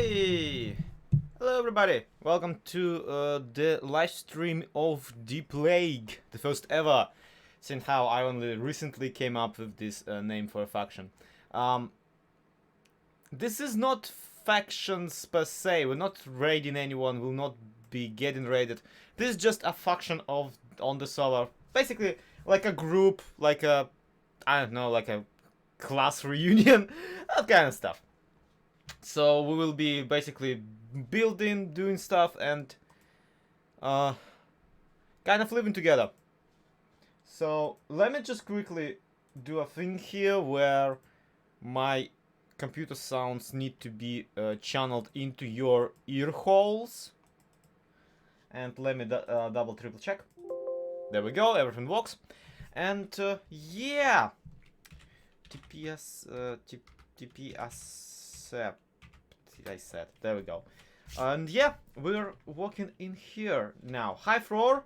Hey! Hello everybody! Welcome to the live stream of The Plague, the first ever, since how I only recently came up with this name for a faction. This is not factions per se, we're not raiding anyone, we'll not be getting raided. This is just a faction on the server, basically like a group, like a, I don't know, like a class reunion, that kind of stuff. So we will be basically building, doing stuff, and kind of living together. So let me just quickly do a thing here where my computer sounds need to be channeled into your ear holes. And let me double triple check. There we go, everything works. And yeah, accept, I said, there we go. And yeah, we're walking in here now. Hi Flor,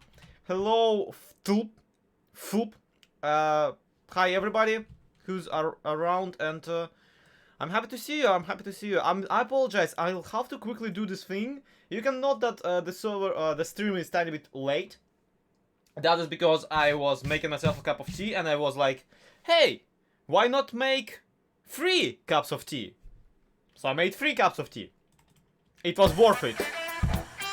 hello Floop, hi everybody who's around, and I'm happy to see you, I apologize, I'll have to quickly do this thing. You can note that the stream is tiny bit late. That is because I was making myself a cup of tea and I was like, hey, why not make 3 cups of tea? So I made 3 cups of tea. It was worth it.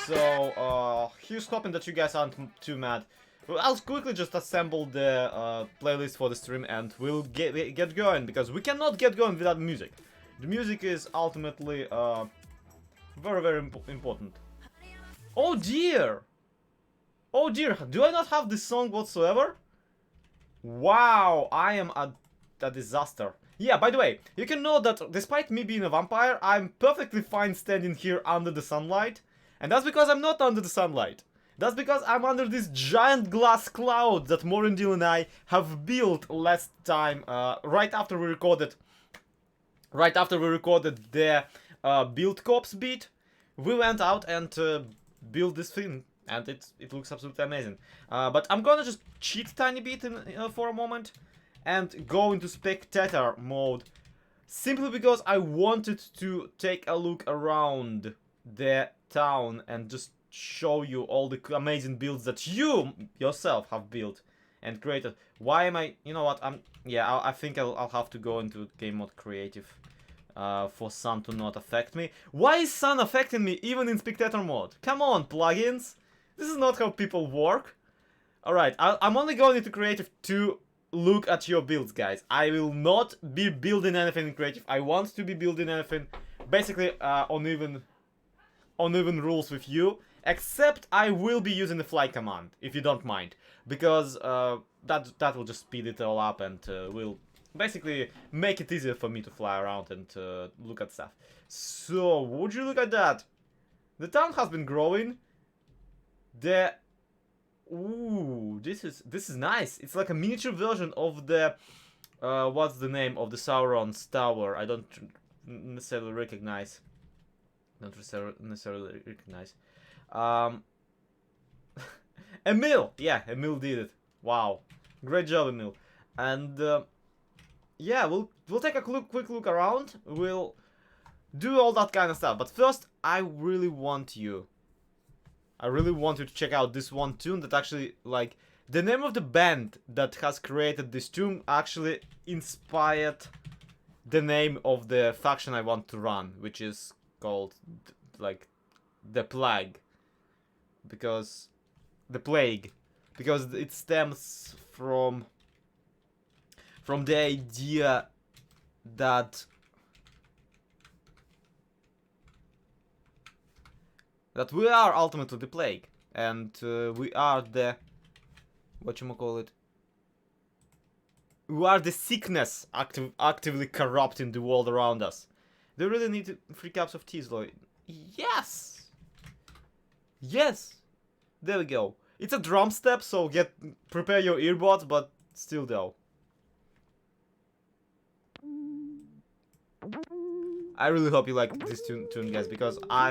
So, here's hoping that you guys aren't too mad. Well, I'll quickly just assemble the playlist for the stream and we'll get going, because we cannot get going without music. The music is ultimately very, very important. Oh dear! Oh dear, do I not have this song whatsoever? Wow, I am a disaster. Yeah, by the way, you can know that despite me being a vampire, I'm perfectly fine standing here under the sunlight. And that's because I'm not under the sunlight. That's because I'm under this giant glass cloud that Morendil and I have built last time, right after we recorded the build corpse beat. We went out and built this thing, and it looks absolutely amazing. But I'm gonna just cheat a tiny bit for a moment and go into spectator mode, simply because I wanted to take a look around the town and just show you all the amazing builds that you yourself have built and created. Why am I, you know what, I think I'll have to go into game mode creative for sun to not affect me. Why is sun affecting me even in spectator mode? Come on, plugins, this is not how people work. Alright, I'm only going into creative to look at your builds, guys. I will not be building anything in creative. I want to be building anything basically on even rules with you, except I will be using the fly command, if you don't mind, because that will just speed it all up and will basically make it easier for me to fly around and look at stuff. So would you look at that? The town has been growing. Ooh, this is nice. It's like a miniature version of the what's the name of the Sauron's tower? I don't necessarily recognize. Emil, yeah, Emil did it. Wow, great job, Emil. And yeah, we'll take a quick look around. We'll do all that kind of stuff. But first, I really want you to check out this one tune that actually, like, the name of the band that has created this tune actually inspired the name of the faction I want to run, which is called, like, The Plague. Because it stems from the idea that we are ultimately the plague, and we are the, whatchamacallit, we are the sickness actively corrupting the world around us. They really need 3 cups of tea, Lloyd. Yes! Yes! There we go. It's a drum step, so prepare your earbuds, but still though. I really hope you like this tune, guys, because I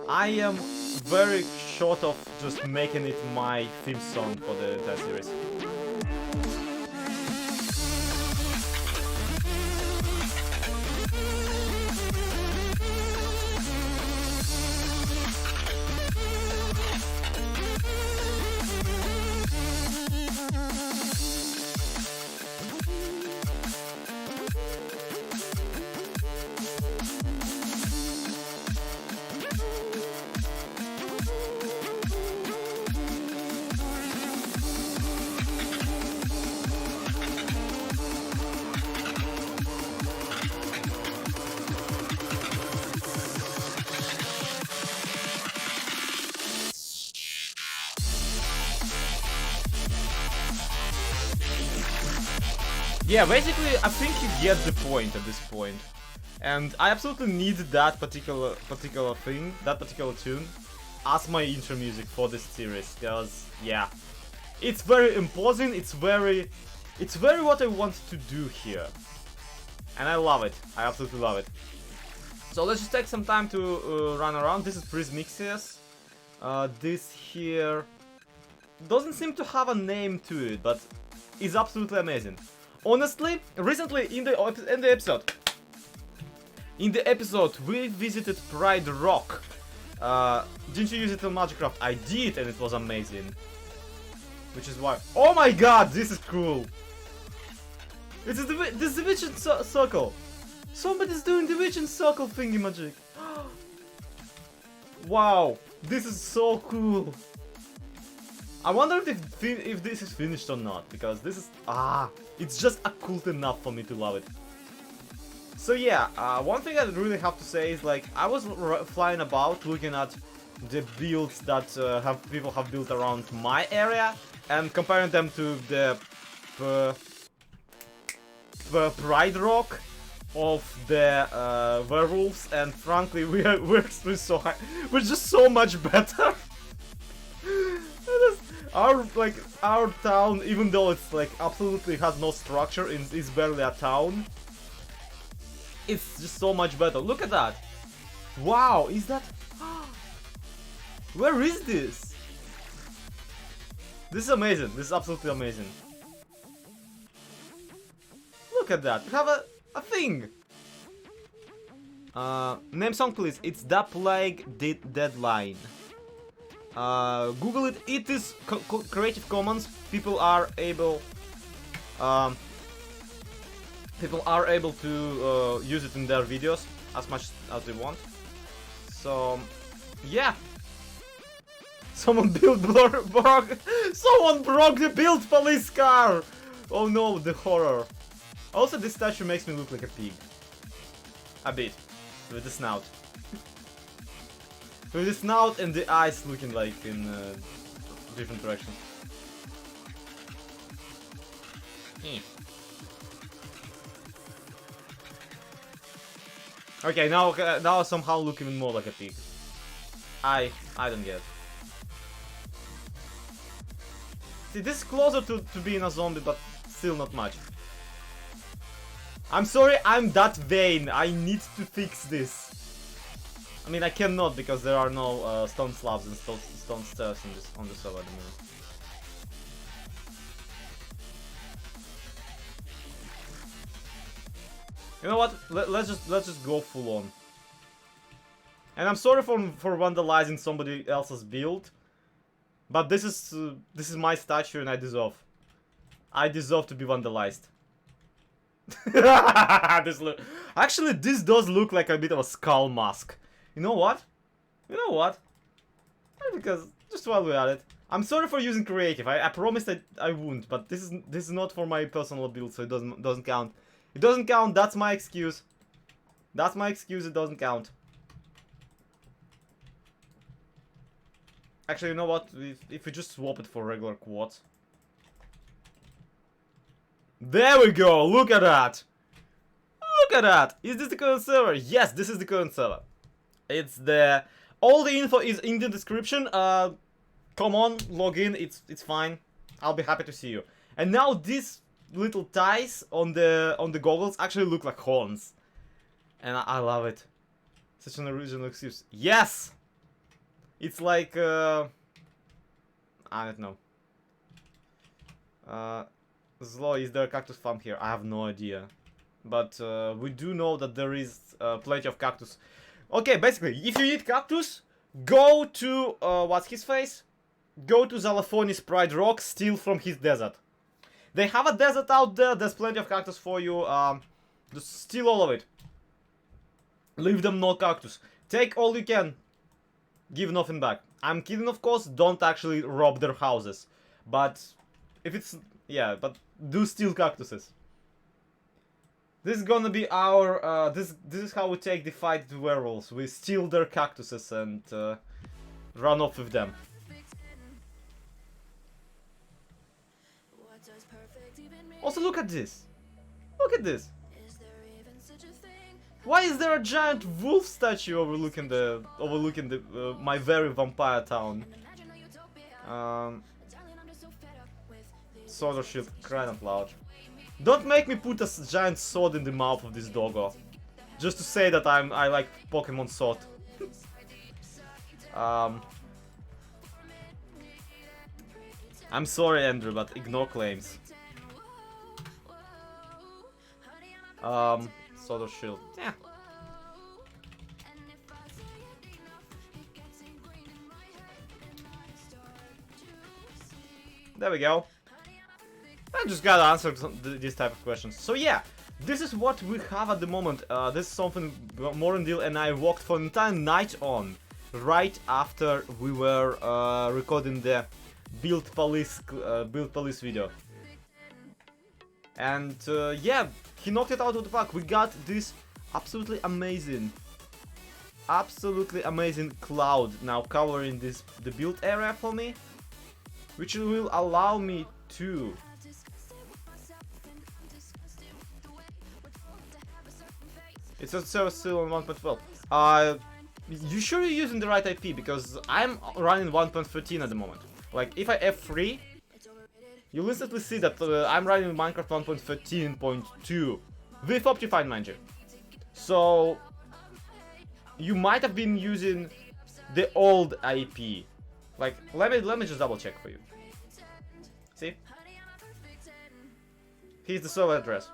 am very short of just making it my theme song for the entire series. Yeah, basically, I think you get the point at this point. And I absolutely need that particular thing, that particular tune, as my intro music for this series. Because, yeah, it's very imposing. It's very what I want to do here, and I love it. I absolutely love it. So let's just take some time to run around. This is Prismixius. This here doesn't seem to have a name to it, but is absolutely amazing. Honestly, recently in the episode we visited Pride Rock. Didn't you use it on Magicraft? I did, and it was amazing. Which is why. Oh my god, this is cool. It's this division circle. Somebody's doing division circle thingy magic. Wow, this is so cool. I wonder if this is finished or not, because this is it's just occult enough for me to love it. So yeah, one thing I really have to say is, like, I was flying about looking at the builds that people have built around my area and comparing them to the Pride Rock of the werewolves, and frankly, we're just so much better. Our town, even though it's like absolutely has no structure, it's barely a town. It's just so much better. Look at that! Wow, is that? Where is this? This is amazing. This is absolutely amazing. Look at that. We have a thing. Name song, please. It's The Plague Deadline. Google it. It is Creative Commons. People are able to use it in their videos as much as they want. So, yeah. Someone broke the build police car. Oh no, the horror. Also, this statue makes me look like a pig. A bit. With the snout. With the snout and the eyes looking like in different directions. Okay, now I somehow look even more like a pig. I don't get it. See, this is closer to being a zombie, but still not much. I'm sorry, I'm that vain. I need to fix this. I mean, I cannot because there are no stone slabs and stone stairs on the server at the moment. You know what? Let's just go full on. And I'm sorry for vandalizing somebody else's build, but this is my statue and I deserve to be vandalized. Actually, this does look like a bit of a skull mask. You know what? Because just while we're at it, I'm sorry for using creative. I promised that I wouldn't, but this is not for my personal build, so it doesn't count. It doesn't count. That's my excuse. That's my excuse. It doesn't count. Actually, you know what? If we just swap it for regular quartz. There we go. Look at that. Look at that. Is this the current server? Yes, this is the current server. It's the all the info is in the description. Come on, log in. It's fine. I'll be happy to see you. And now these little ties on the goggles actually look like horns, and I love it. Such an original excuse. Yes. It's like I don't know. Zlo, is there a cactus farm here? I have no idea. But we do know that there is plenty of cactus. Okay, basically, if you need cactus, go to, what's his face? Go to Zalafonis Pride Rock, steal from his desert. They have a desert out there, there's plenty of cactus for you, just steal all of it. Leave them no cactus. Take all you can. Give nothing back. I'm kidding, of course, don't actually rob their houses. But, if it's, yeah, but do steal cactuses. This is gonna be our, this is how we take the fight to werewolves. We steal their cactuses and run off with them. Also, look at this. Look at this. Why is there a giant wolf statue overlooking my very vampire town? Sword or shield, crying out loud. Don't make me put a giant sword in the mouth of this doggo. Just to say that I like Pokemon Sword. I'm sorry, Andrew, but ignore claims. Sword or shield. Yeah. There we go. I just gotta answer these type of questions. So yeah, this is what we have at the moment. This is something Morandil and I worked for an entire night on, right after we were recording the build police video. And yeah, he knocked it out of the park. We got this absolutely amazing cloud now covering the build area for me, which will allow me to it's still on 1.12. You sure you're using the right IP? Because I'm running 1.13 at the moment. Like, if I F3, you'll instantly see that I'm running Minecraft 1.13.2 with Optified, mind you. So, you might have been using the old IP. Like, let me just double check for you. See? Here's the server address.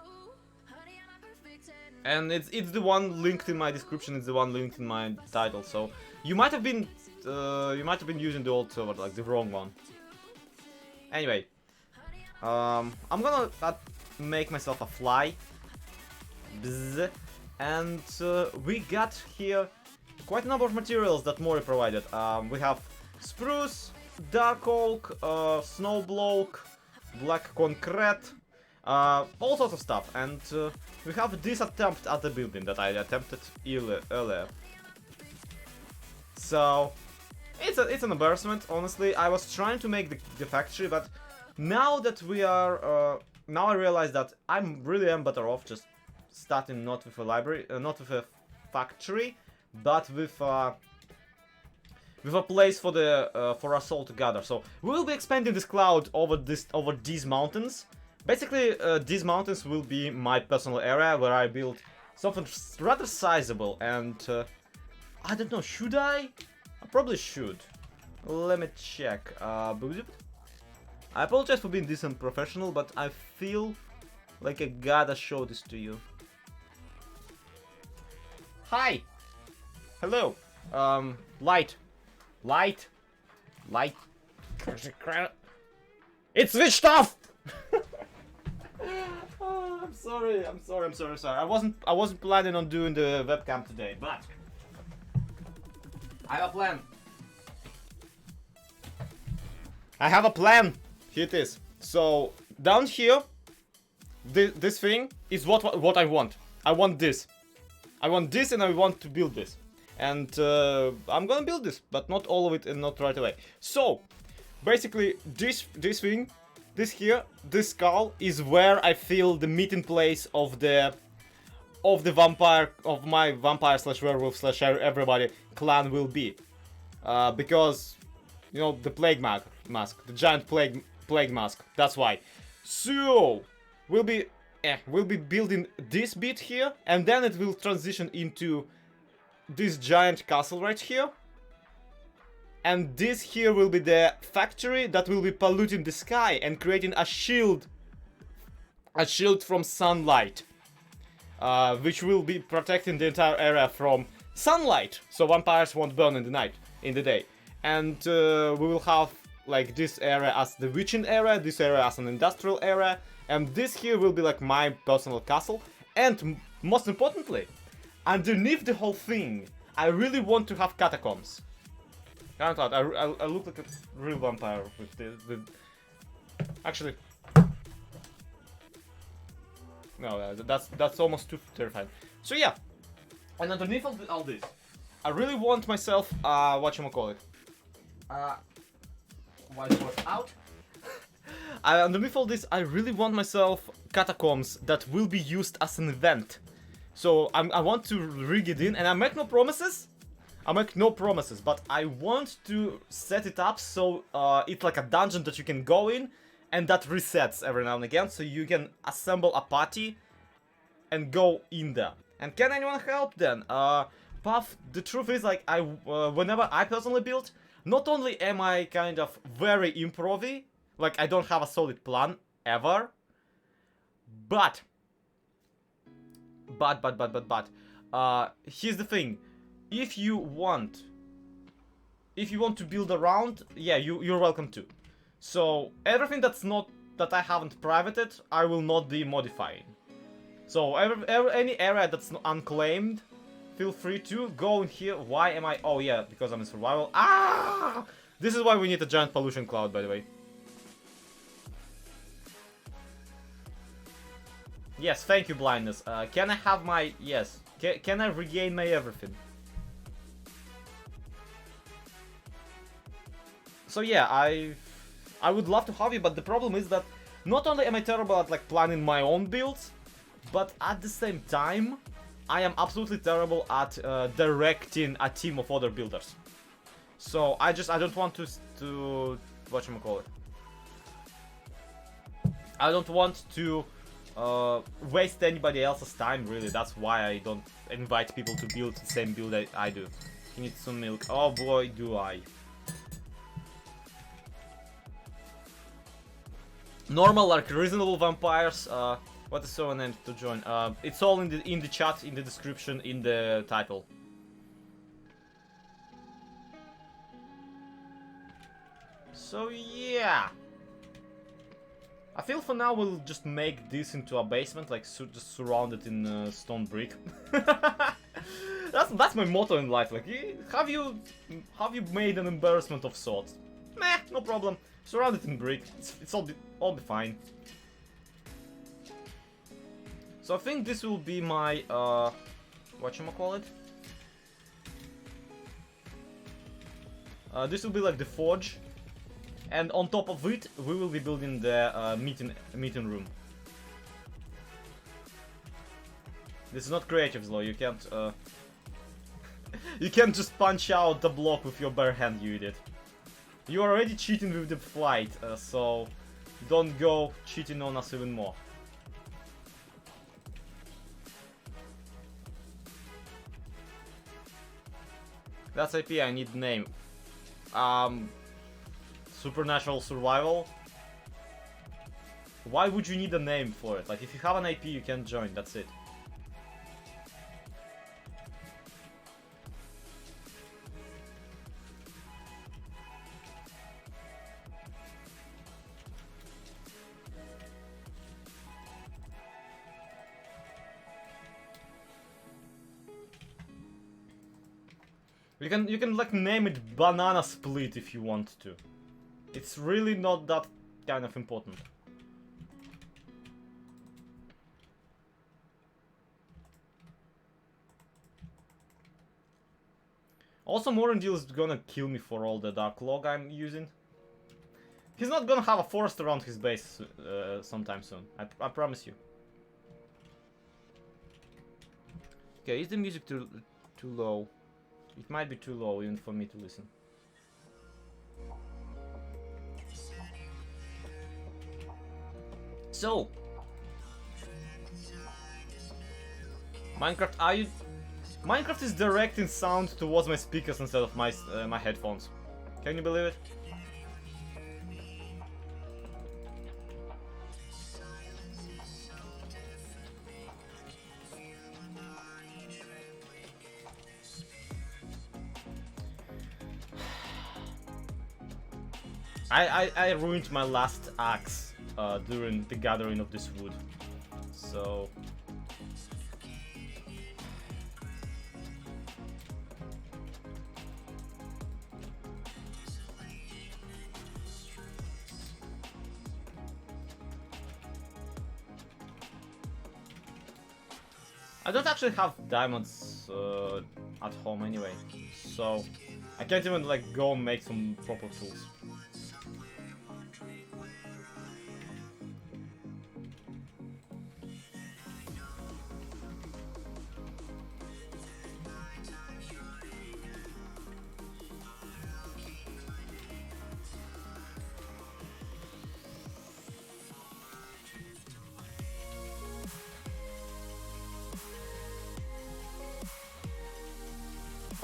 And it's the one linked in my description, it's the one linked in my title, so you might have been using the old server, like the wrong one. Anyway, I'm gonna make myself a fly. Bzz. And we got here quite a number of materials that Mori provided. We have spruce, dark oak, snow block, black concrete, all sorts of stuff, and we have this attempt at the building that I attempted earlier. So it's an embarrassment, honestly. I was trying to make the factory, but now that we are now I realize that I really am better off just starting not with a library, not with a factory, but with a place for us all to gather. So we will be expanding this cloud over these mountains. Basically, these mountains will be my personal area where I build something rather sizable, and I don't know, should I? I probably should. Let me check. I apologize for being this unprofessional, but I feel like I gotta show this to you. Hi! Hello! Light! It's switched off! Oh, I'm sorry. I wasn't planning on doing the webcam today, but I have a plan. Here it is. So down here, this thing is what I want. I want this, and I want to build this. And I'm gonna build this, but not all of it and not right away. So basically, this thing. This skull is where I feel the meeting place of my vampire slash werewolf slash everybody clan will be, because you know the plague mask, the giant plague mask. That's why. So we'll be building this bit here, and then it will transition into this giant castle right here. And this here will be the factory that will be polluting the sky and creating a shield from sunlight, which will be protecting the entire area from sunlight, so vampires won't burn in the day. And we will have like this area as the witching area, this area as an industrial area, and this here will be like my personal castle. And most importantly, underneath the whole thing, I really want to have catacombs. I look like a real vampire with actually, no, that's almost too terrifying. So yeah, and underneath all this, I really want myself whatchamacallit, whiteboard out. Underneath all this, I really want myself catacombs that will be used as an event. So I want to rig it in, and I make no promises. But I want to set it up so it's like a dungeon that you can go in, and that resets every now and again, so you can assemble a party and go in there. And can anyone help then? Puff, the truth is, like, whenever I personally build, not only am I kind of very improv-y, like I don't have a solid plan ever, but here's the thing. If you want to build around, yeah, you're welcome to. So everything that I haven't privated, I will not be modifying. So any area that's unclaimed, feel free to go in here. Why am I? Oh yeah, because I'm in survival. Ah! This is why we need a giant pollution cloud, by the way. Yes, thank you, blindness. Can I have my... Yes. Can I regain my everything? So yeah, I would love to have you, but the problem is that not only am I terrible at like planning my own builds, but at the same time, I am absolutely terrible at directing a team of other builders. So I don't want to whatchamacallit. I don't want to waste anybody else's time, really. That's why I don't invite people to build the same build that I do. You need some milk. Oh boy, do I. Normal, like reasonable vampires. What is so named to join? It's all in the chat, in the description, in the title. So yeah. I feel for now we'll just make this into a basement, like just surround it in stone brick. That's my motto in life. Like, have you made an embarrassment of sorts? Meh, no problem. Surround it in brick. It's all be fine. So I think this will be my whatchamacallit? This will be like the forge. And on top of it, we will be building the meeting room. This is not creative, though. You can't you can't just punch out the block with your bare hand, you idiot. You are already cheating with the flight, so don't go cheating on us even more. That's IP. I need name. Supernatural survival. Why would you need a name for it? Like, if you have an IP, you can join. That's it. You can like name it Banana Split if you want to. It's really not that kind of important. Also, Morendil is gonna kill me for all the Dark Log I'm using. He's not gonna have a forest around his base sometime soon. I promise you. Okay, is the music too low? It might be too low even for me to listen. So, Minecraft is directing sound towards my speakers instead of my headphones. Can you believe it? I ruined my last axe during the gathering of this wood, so I don't actually have diamonds at home anyway, so I can't even like go make some proper tools.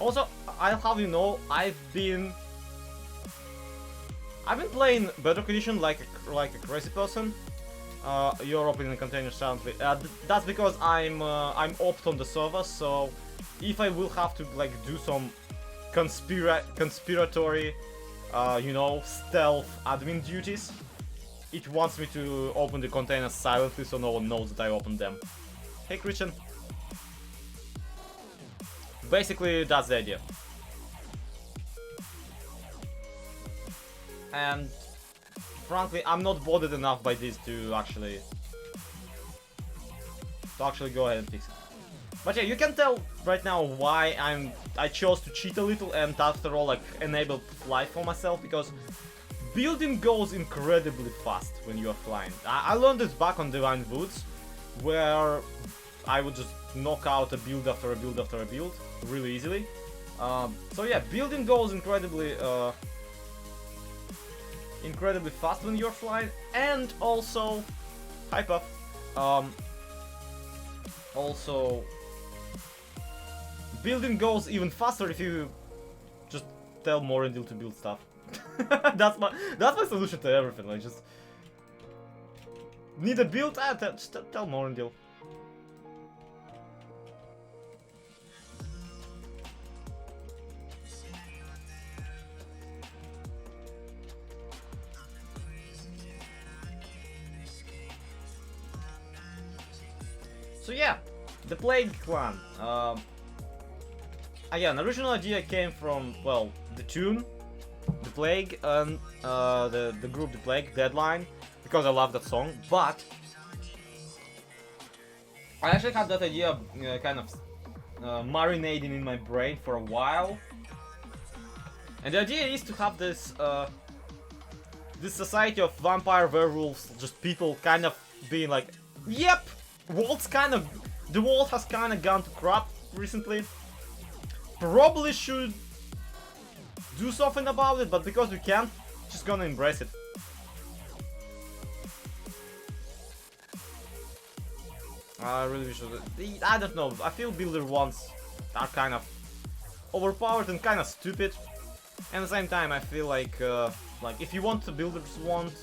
Also, I'll have you know, I've been playing Bedrock Edition like a crazy person. You're opening containers silently. That's because I'm opt on the server, so if I will have to like do some conspiratory, you know, stealth admin duties, it wants me to open the containers silently so no one knows that I opened them. Hey Christian. Basically, that's the idea. And frankly, I'm not bothered enough by this to actually go ahead and fix it. But yeah, you can tell right now why I chose to cheat a little and after all like enable flight for myself, because building goes incredibly fast when you are flying. I learned this back on Divine Woods, where I would just knock out a build after a build after a build really easily. So yeah, building goes incredibly fast when you're flying, and also hyper. Also, building goes even faster if you just tell Morendil to build stuff. that's my solution to everything. Like, just need a build? Just tell Morendil. So yeah, the Plague clan. Again, original idea came from, well, the tune, the Plague, and the group The Plague, Deadline, because I love that song. But I actually had that idea kind of marinating in my brain for a while, and the idea is to have this this society of vampire werewolves, just people kind of being like, yep. The world has kind of gone to crap recently. Probably should do something about it, but because we can't, just gonna embrace it. I really wish I don't know. I feel builder ones are kind of overpowered and kind of stupid. And at the same time, I feel like if you want the builders want,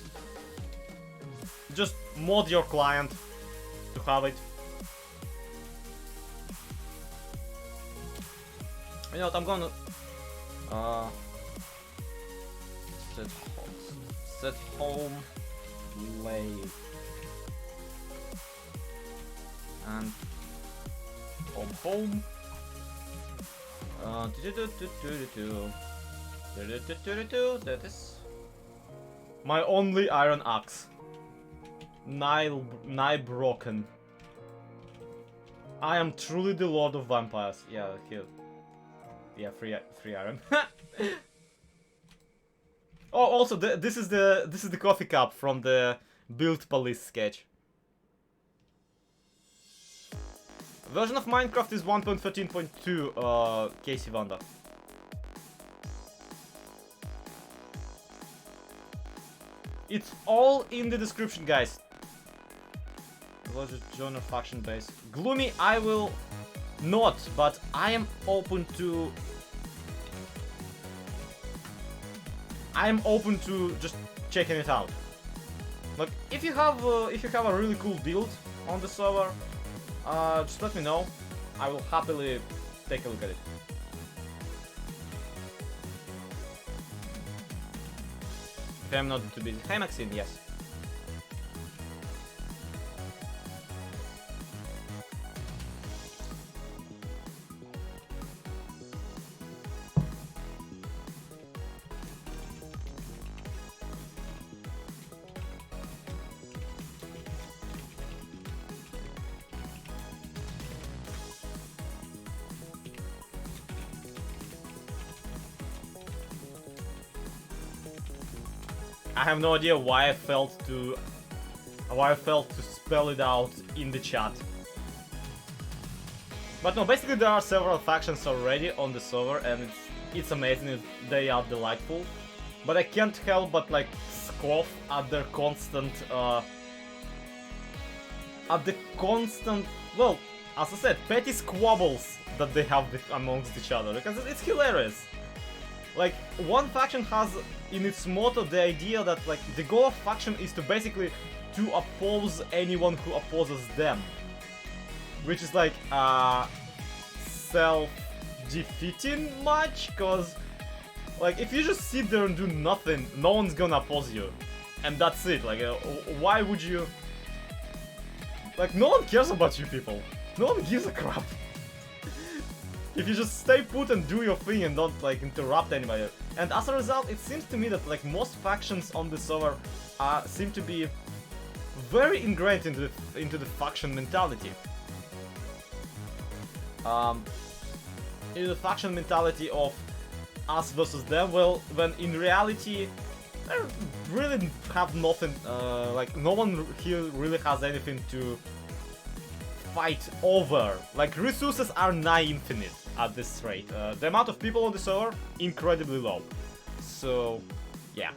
just mod your client to have it. You know what, I'm gonna set home play and home that is my only iron axe. Nigh broken. I am truly the Lord of Vampires. Yeah, here. Yeah, free iron. Oh, also this is the coffee cup from the Build Police sketch. Version of Minecraft is 1.13.2. Casey Vanda. It's all in the description, guys. Genre faction base. Gloomy, I will not, but I am open to. Just checking it out. Like, if you have a really cool build on the server, just let me know. I will happily take a look at it. If I'm not too busy. Hi Maxine, yes. I have no idea why I felt to spell it out in the chat. But no, basically there are several factions already on the server, and it's amazing. They are delightful. But I can't help but like scoff at their constant as I said, petty squabbles that they have amongst each other, because it's hilarious. Like, one faction has in its motto the idea that, like, the goal of faction is to basically to oppose anyone who opposes them. Which is like, self-defeating much, cause, like, if you just sit there and do nothing, no one's gonna oppose you. And that's it, like, why would you... Like, no one cares about you people. No one gives a crap. If you just stay put and do your thing and don't, like, interrupt anybody. And as a result, it seems to me that, like, most factions on the server seem to be very ingrained into the faction mentality. In the faction mentality of us versus them, well, when in reality, they really have nothing, like, no one here really has anything to fight over. Like, resources are nigh infinite at this rate. The amount of people on the server, incredibly low. So, yeah.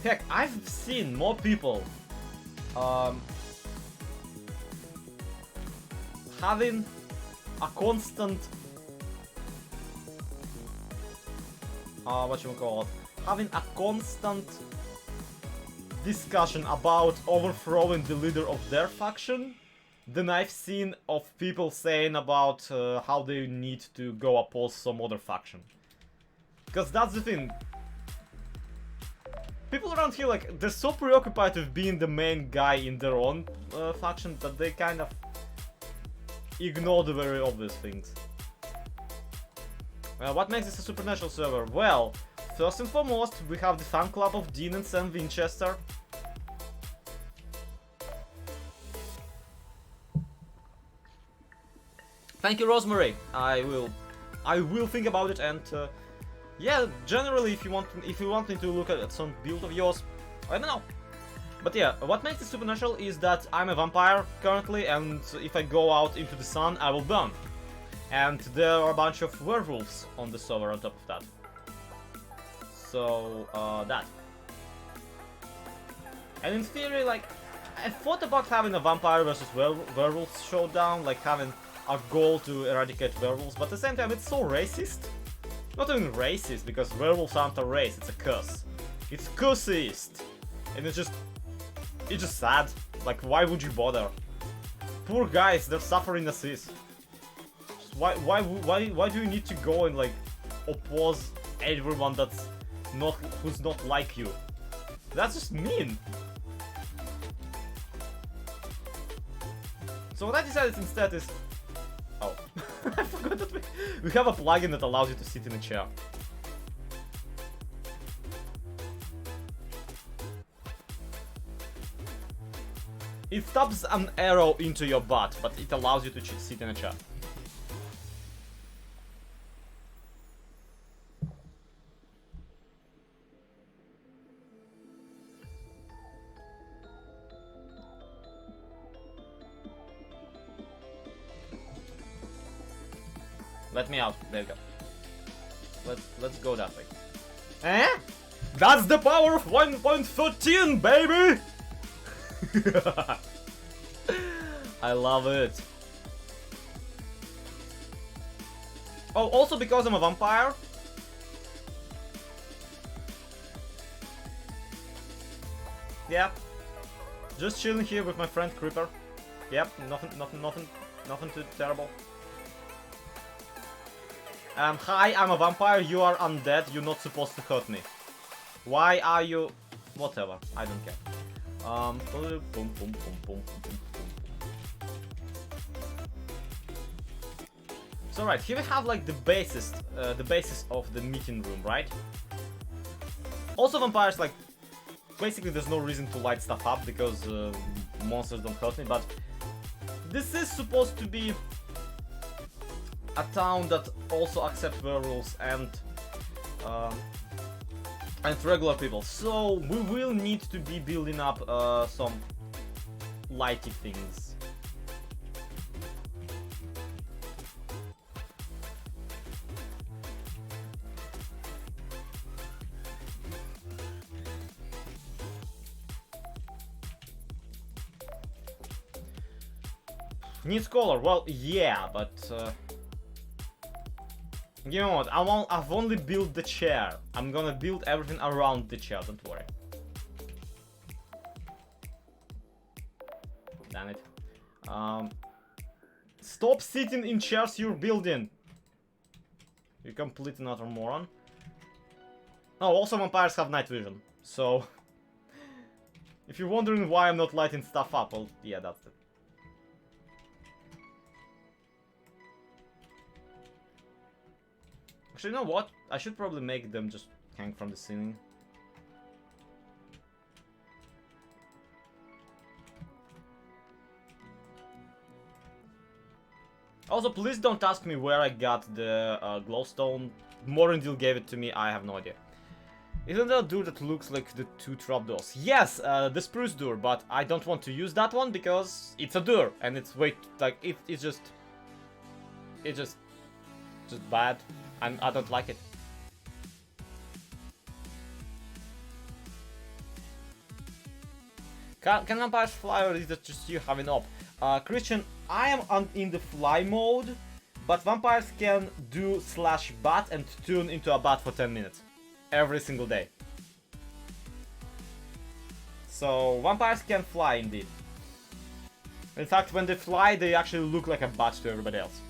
Heck, I've seen more people having a constant having a constant discussion about overthrowing the leader of their faction than I've seen of people saying about how they need to go oppose some other faction. Because that's the thing. People around here, like, they're so preoccupied with being the main guy in their own faction that they kind of ignore the very obvious things. What makes this a supernatural server? Well, first and foremost, we have the fan club of Dean and Sam Winchester. Thank you, Rosemary. I will think about it, and yeah, generally, if you want me to look at some build of yours, I don't know. But yeah, what makes it supernatural is that I'm a vampire currently, and if I go out into the sun, I will burn. And there are a bunch of werewolves on the server on top of that. So, that. And in theory, like, I thought about having a vampire versus werewolves showdown, like having a goal to eradicate werewolves, but at the same time, it's so racist. Not even racist, because werewolves aren't a race, it's a curse. It's curseist. And it's just sad. Like, why would you bother? Poor guys, they're suffering as is. Why do you need to go and, like, oppose everyone who's not like you? That's just mean. So what I decided instead is... Oh, I forgot that we have a plugin that allows you to sit in a chair. It stabs an arrow into your butt, but it allows you to sit in a chair. Let me out. There you go. Let's go that way. Eh? That's the power of 1.13, baby! I love it. Oh, also because I'm a vampire. Yeah. Just chilling here with my friend Creeper. Yep, nothing too terrible. Hi, I'm a vampire, you are undead, you're not supposed to hurt me. Why are you... Whatever, I don't care. So right, here we have like the basis of the meeting room, right? Also vampires, like, basically there's no reason to light stuff up because monsters don't hurt me, but this is supposed to be a town that also accepts werewolves and regular people. So we will need to be building up some lighty things. Needs color. Well, yeah, but you know what? I've only built the chair. I'm gonna build everything around the chair. Don't worry. Damn it. Stop sitting in chairs you're building. You complete another moron. Oh, also vampires have night vision. So, if you're wondering why I'm not lighting stuff up, well, yeah, that's it. Actually, you know what? I should probably make them just hang from the ceiling. Also, please don't ask me where I got the glowstone. Morendil gave it to me, I have no idea. Isn't there a door that looks like the two trapdoors? Yes, the spruce door, but I don't want to use that one because it's a door and it's way like it's just bad. I don't like it. Can vampires fly, or is that just you having up? Christian, I am in the fly mode, but vampires can do /bat and tune into a bat for 10 minutes. Every single day. So, vampires can fly indeed. In fact, when they fly, they actually look like a bat to everybody else.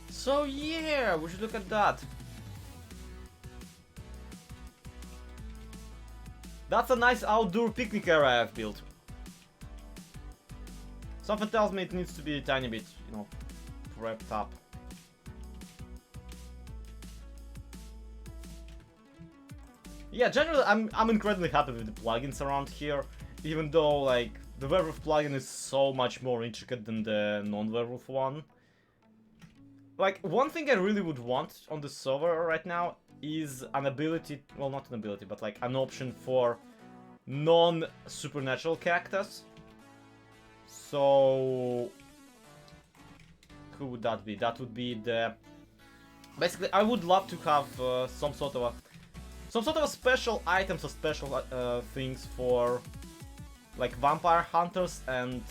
So yeah, we should look at that. That's a nice outdoor picnic area I've built. Something tells me it needs to be a tiny bit, you know, prepped up. Yeah, generally I'm incredibly happy with the plugins around here, even though like the werewolf plugin is so much more intricate than the non-werewolf one. Like, one thing I really would want on the server right now is an ability, well, not an ability, but like an option for non-supernatural characters. So, who would that be? That would be the... Basically, I would love to have some sort of a special items or special things for like vampire hunters and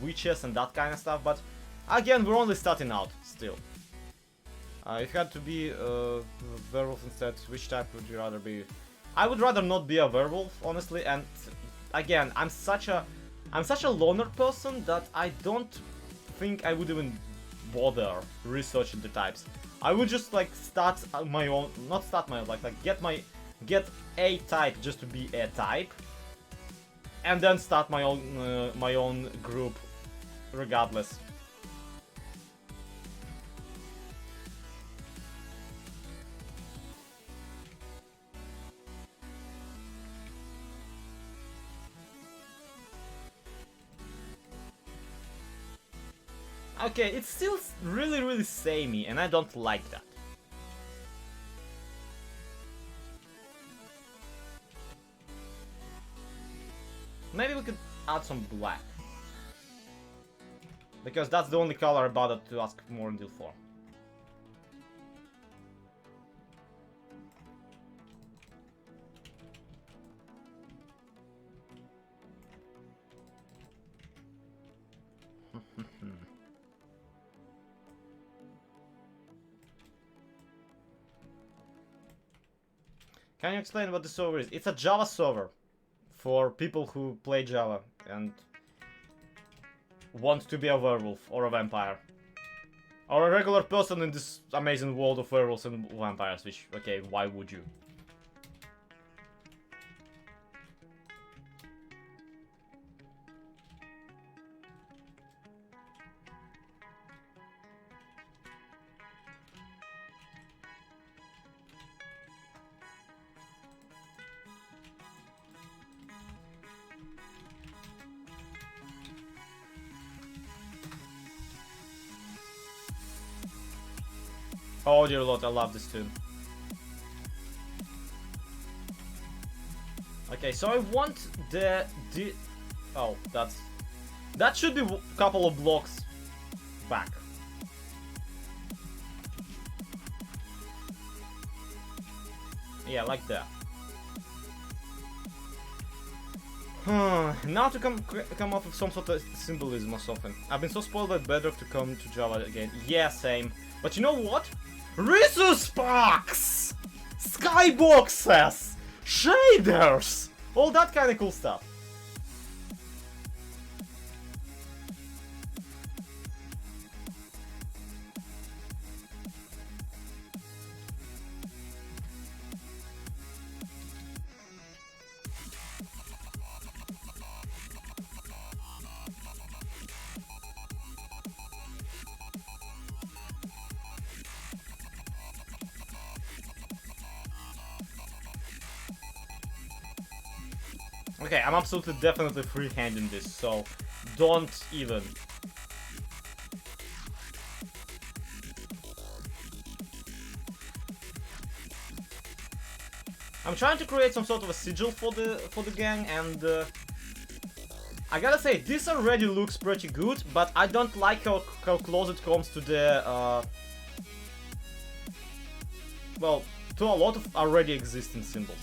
witches and that kind of stuff, but again, we're only starting out still. If you had to be a werewolf instead, which type would you rather be? I would rather not be a werewolf, honestly, and again, I'm such a loner person that I don't think I would even bother researching the types. I would just like start my own, not start my own, like get a type just to be a type, and then start my own group regardless. Okay, it's still really samey, and I don't like that. Maybe we could add some black. Because that's the only color I bothered to ask more deal for. Can you explain what the server is? It's a Java server for people who play Java and want to be a werewolf or a vampire. Or a regular person in this amazing world of werewolves and vampires, which, okay, why would you? Oh dear lord, I love this tune. Okay, so I want oh, that should be a couple of blocks back. Yeah, like that. Now to come up with some sort of symbolism or something. I've been so spoiled by Bedrock to come to Java again. Yeah, same. But you know what? Resource packs! Skyboxes! Shaders! All that kind of cool stuff. Okay, I'm absolutely definitely freehanding this, so don't even. I'm trying to create some sort of a sigil for the gang, and I gotta say this already looks pretty good, but I don't like how close it comes to the well, to a lot of already existing symbols.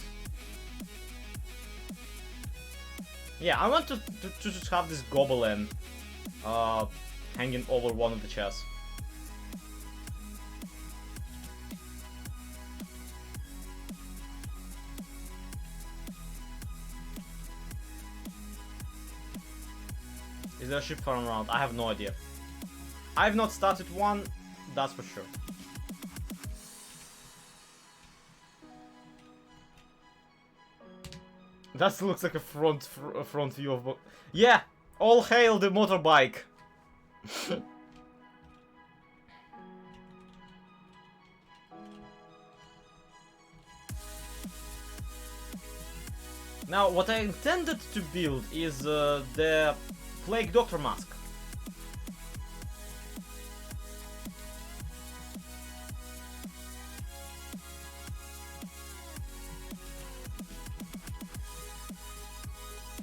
Yeah, I want to just have this goblin hanging over one of the chests. Is there a ship farm around? I have no idea. I've not started one, that's for sure. That looks like a front view of... Yeah! All hail the motorbike! Now, what I intended to build is the Plague Doctor mask.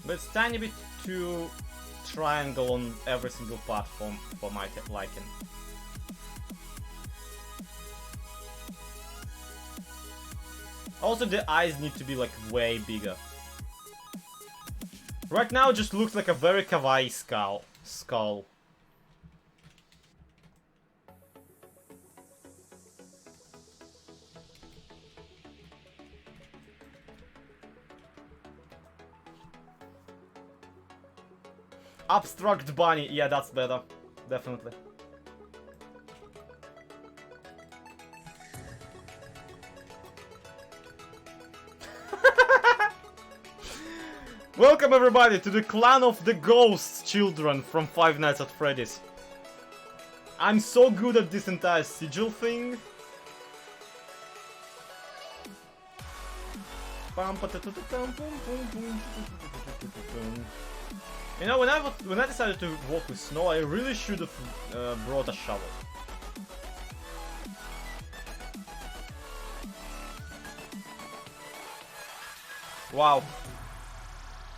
But it's tiny bit too triangle on every single platform for my liking. Also, the eyes need to be like way bigger. Right now, it just looks like a very kawaii skull. Abstract bunny, yeah, that's better, definitely. Welcome everybody to the clan of the ghost children from Five Nights at Freddy's. I'm so good at this entire sigil thing. You know, when I decided to walk with snow, I really should have brought a shovel. Wow.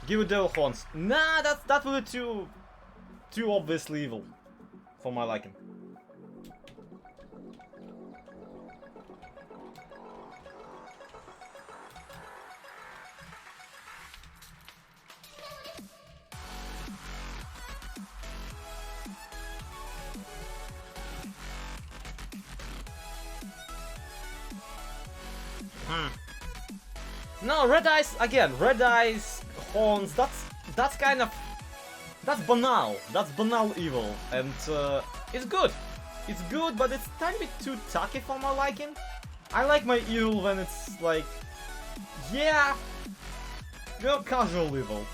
Give it devil horns. Nah, that would be too obviously evil for my liking. No, red eyes again. Red eyes, horns. That's kind of banal. That's banal evil, and it's good. It's good, but it's a tiny bit too tacky for my liking. I like my evil when it's like, yeah, you know, casual evil.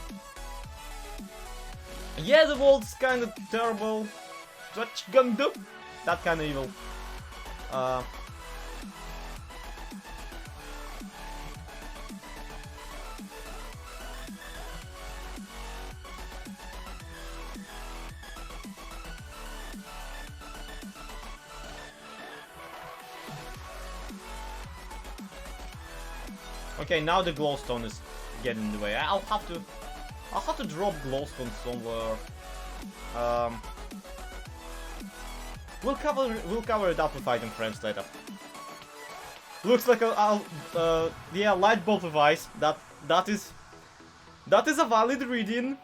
Yeah, the world's kind of terrible. What you gonna do? That kind of evil. Okay, now the glowstone is getting in the way. I'll have to drop glowstone somewhere. We'll cover it up with item frames later. Looks like a yeah, light bulb device. That is a valid reading.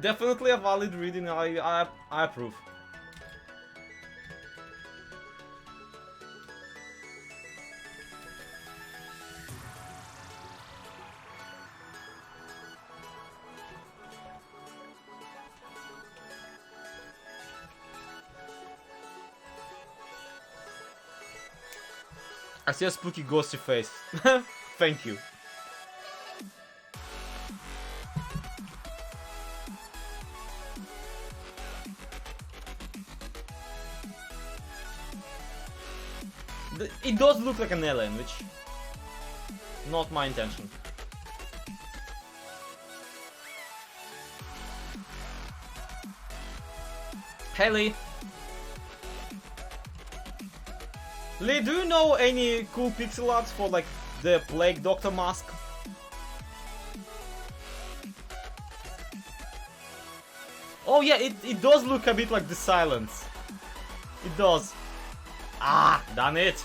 Definitely a valid reading. I approve. I see a spooky ghosty face. Thank you. It does look like an alien, which... not my intention. Hey Lee. Lee, do you know any cool pixel arts for like the Plague Doctor mask? Oh yeah, it does look a bit like the Silence. It does. Ah, done it.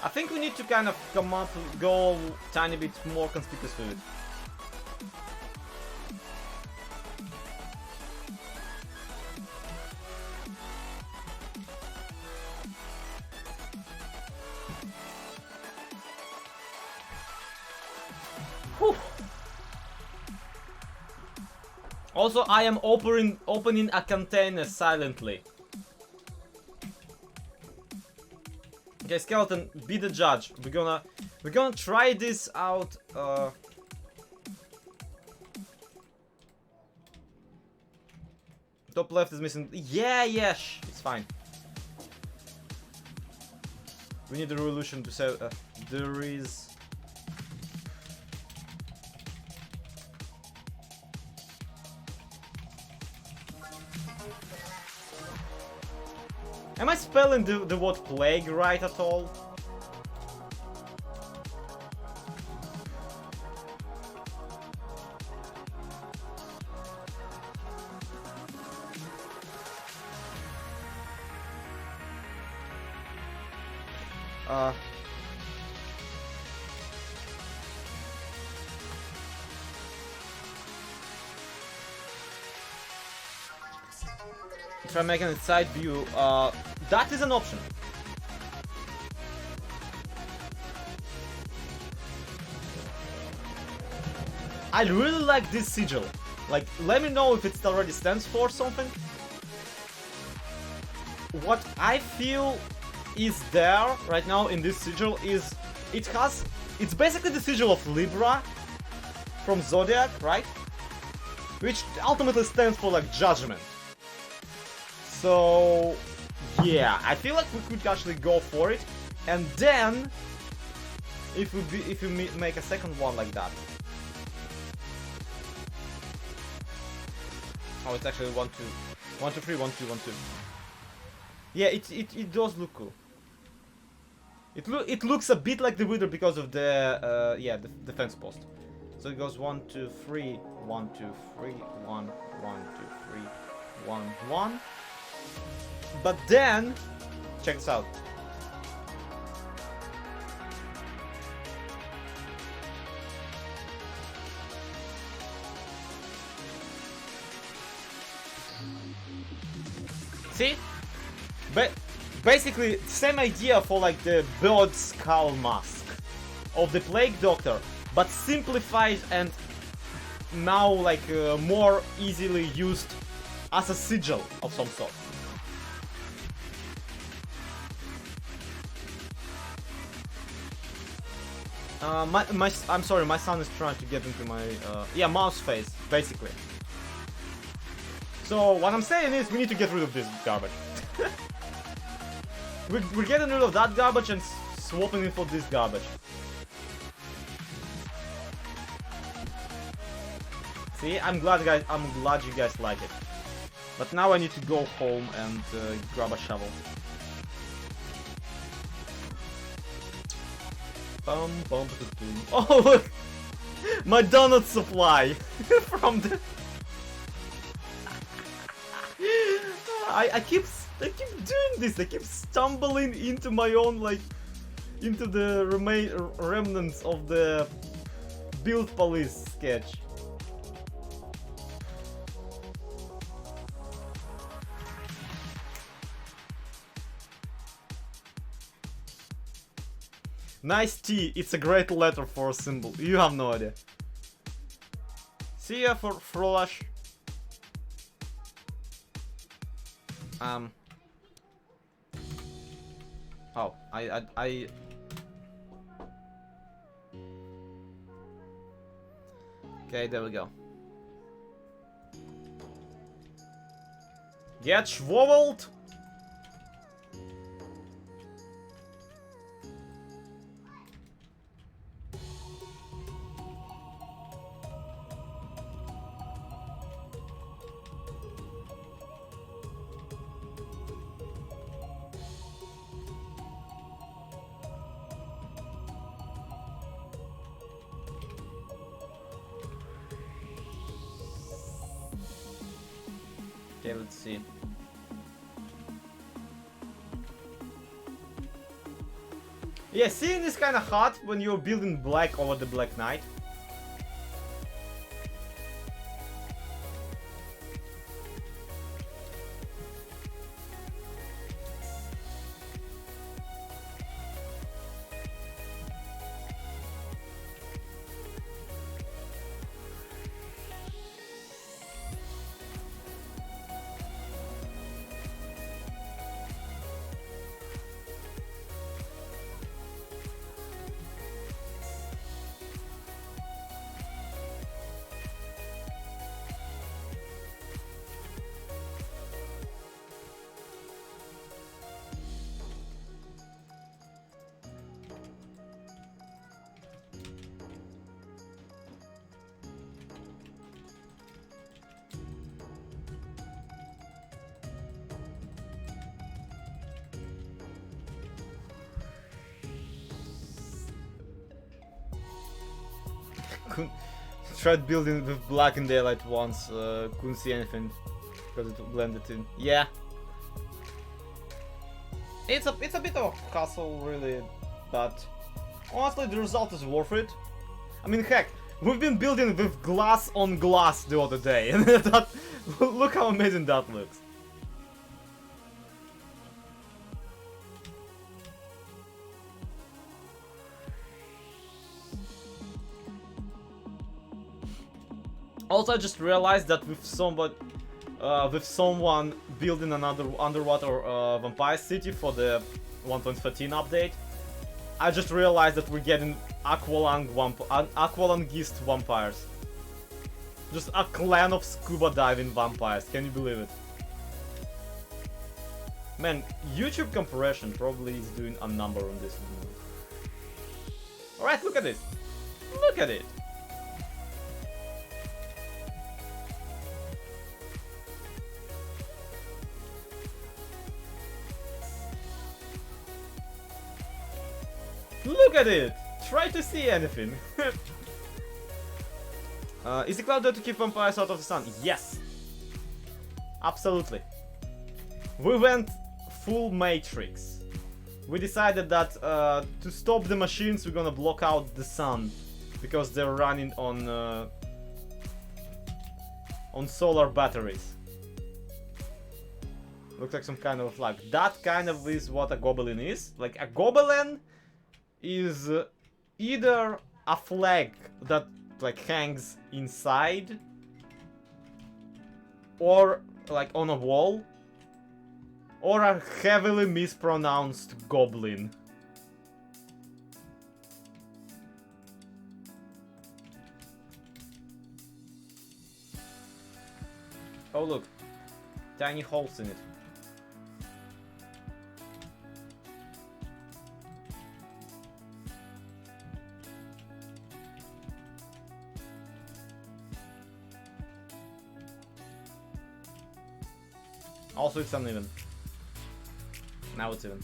I think we need to kind of go tiny bit more conspicuous with it. Whew. Also, I am opening a container silently. Okay, Skeleton, be the judge. We're gonna try this out. Top left is missing. Yeah, it's fine. We need the revolution to say there is. Am I spelling the word plague right at all? If I'm making a side view, that is an option. I really like this sigil. Like, let me know if it already stands for something. What I feel is there right now in this sigil is it's basically the sigil of Libra from Zodiac, right? Which ultimately stands for like judgment. So yeah, I feel like we could actually go for it, and then if we make a second one like that. Oh, it's actually 1 2 1 2 3 1 2 1 2. Yeah, it does look cool. It looks a bit like the Wither because of the yeah, the defense post. So it goes 1 2 3 1 2 3 1 1 2 3 1 1. But then, check this out. See? But basically, same idea for like the bird skull mask of the Plague Doctor, but simplified and now like more easily used as a sigil of some sort. I'm sorry, my son is trying to get into my yeah, mouse face, basically. So what I'm saying is we need to get rid of this garbage. we're getting rid of that garbage and swapping it for this garbage. See, I'm glad you guys like it. But now I need to go home and grab a shovel. Oh look! My donut supply from the. I keep doing this. I keep stumbling into my own into the remnants of the Build Police sketch. Nice T, it's a great letter for a symbol. You have no idea. See ya for Frolash. Oh, I. Okay, there we go. Get schwobbled! Okay, let's see. Yeah, seeing is kind of hot when you're building black over the Black Knight. Tried building with black in daylight once, couldn't see anything because it blended in. Yeah, it's a bit of a hassle, really, but honestly, the result is worth it. I mean, heck, we've been building with glass on glass the other day, and that, look how amazing that looks. Also, I just realized that with someone building another underwater vampire city for the 1.13 update, I just realized that we're getting aqualungist vampires. Just a clan of scuba diving vampires. Can you believe it? Man, YouTube compression probably is doing a number on this. Alright, look at this. Look at it. Look at it! Try to see anything. Is the cloud there to keep vampires out of the sun? Yes! Absolutely. We went full Matrix. We decided that to stop the machines we're gonna block out the sun because they're running on solar batteries. Looks like some kind of a flag. That kind of is what a goblin is. Like a goblin is either a flag that like hangs inside or like on a wall, or a heavily mispronounced goblin. Oh look, tiny holes in it. Also, it's uneven. Now it's even.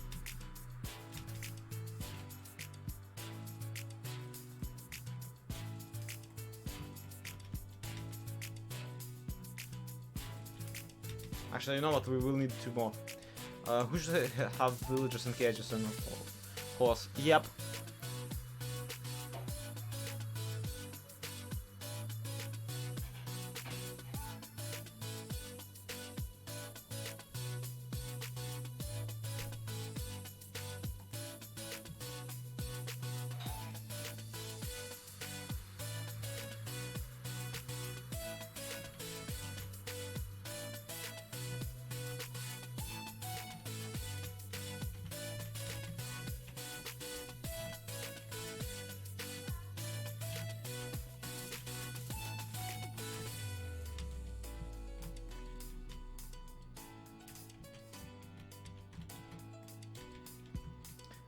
Actually, you know what? We will need 2 more. Who should have villagers and cages and horse? Yep.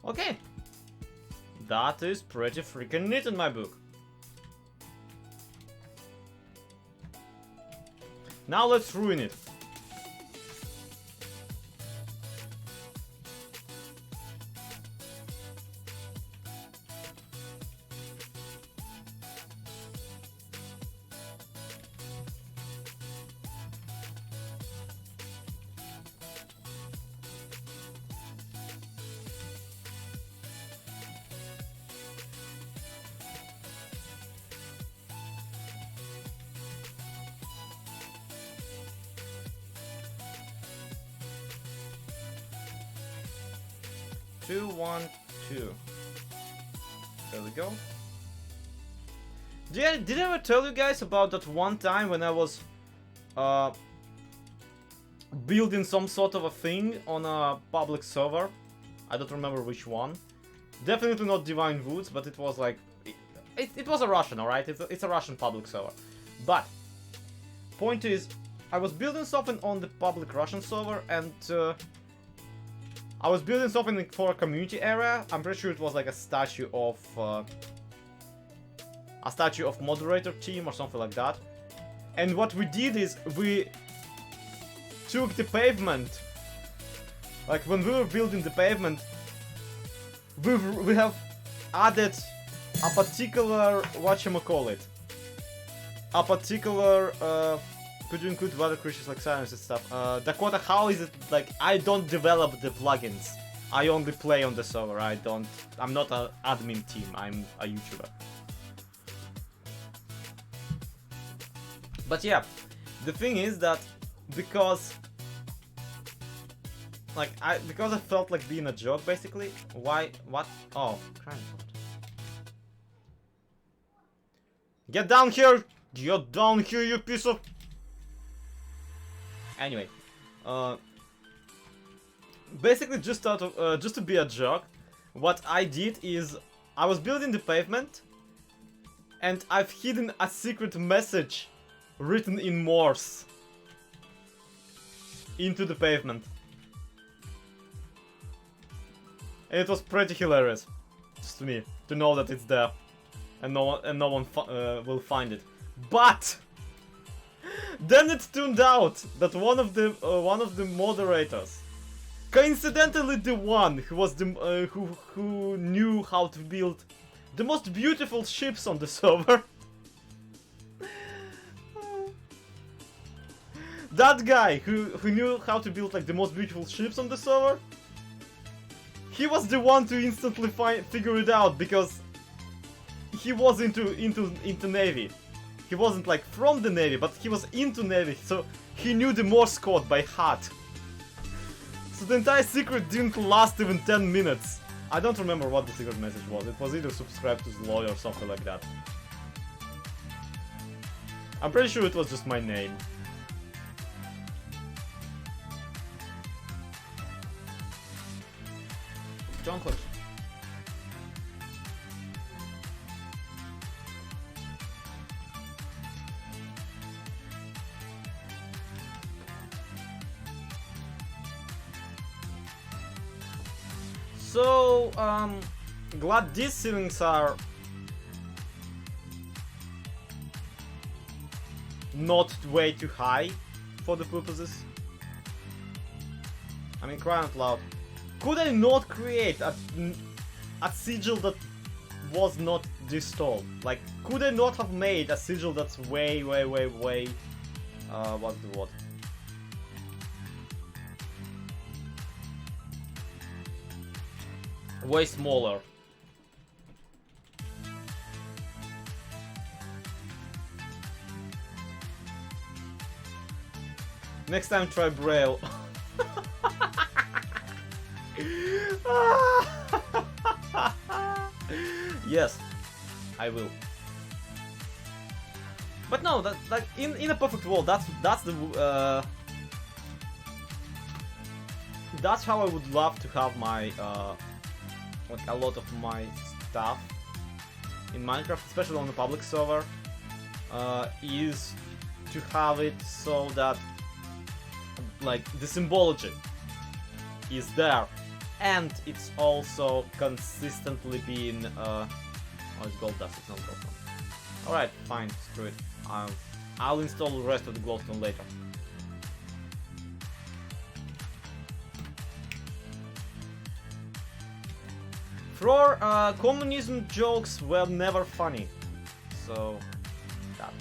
Okay. That is pretty freaking neat in my book. Now let's ruin it. Two, 1, 2. There we go. Did I ever tell you guys about that one time when I was building some sort of a thing on a public server? I don't remember which one. Definitely not Divine Woods, but it was like... It was a Russian, alright? It's a Russian public server. But, point is, I was building something on the public Russian server, and I was building something for a community area. I'm pretty sure it was like a statue of moderator team or something like that. And what we did is we took the pavement. Like when we were building the pavement, we have added a particular whatchamacallit. A particular could you include other creatures like silence and stuff? Dakota, how is it like I don't develop the plugins? I only play on the server. I'm not an admin team. I'm a YouTuber. But yeah, the thing is that because I felt like being a joke basically. What? Oh, crying out. Get down here! Get down here, you piece of... Anyway, basically just to be a jerk, what I did is I was building the pavement, and I've hidden a secret message written in Morse into the pavement, and it was pretty hilarious, just to me, to know that it's there, and no one will find it, but. Then it turned out that one of the moderators, coincidentally the one who was the who knew how to build the most beautiful ships on the server, that guy who knew how to build like the most beautiful ships on the server, he was the one to instantly figure it out because he was into Navy. He wasn't like from the Navy, but he was into Navy, so he knew the Morse code by heart. So the entire secret didn't last even 10 minutes. I don't remember what the secret message was. It was either subscribe to the lawyer or something like that. I'm pretty sure it was just my name. John Clutch. So, glad these ceilings are not way too high for the purposes. I mean, crying out loud. Could I not create a sigil that was not this tall? Like, could I not have made a sigil that's way, what's the word? way smaller. Next time try Braille. Yes, I will. But no, that like in a perfect world, that's the that's how I would love to have my like a lot of my stuff in Minecraft, especially on the public server, is to have it so that like the symbology is there, and it's also consistently being oh, it's gold dust, it's not glowstone. Alright, fine, screw it. I'll install the rest of the glowstone later. For communism jokes were never funny, so that.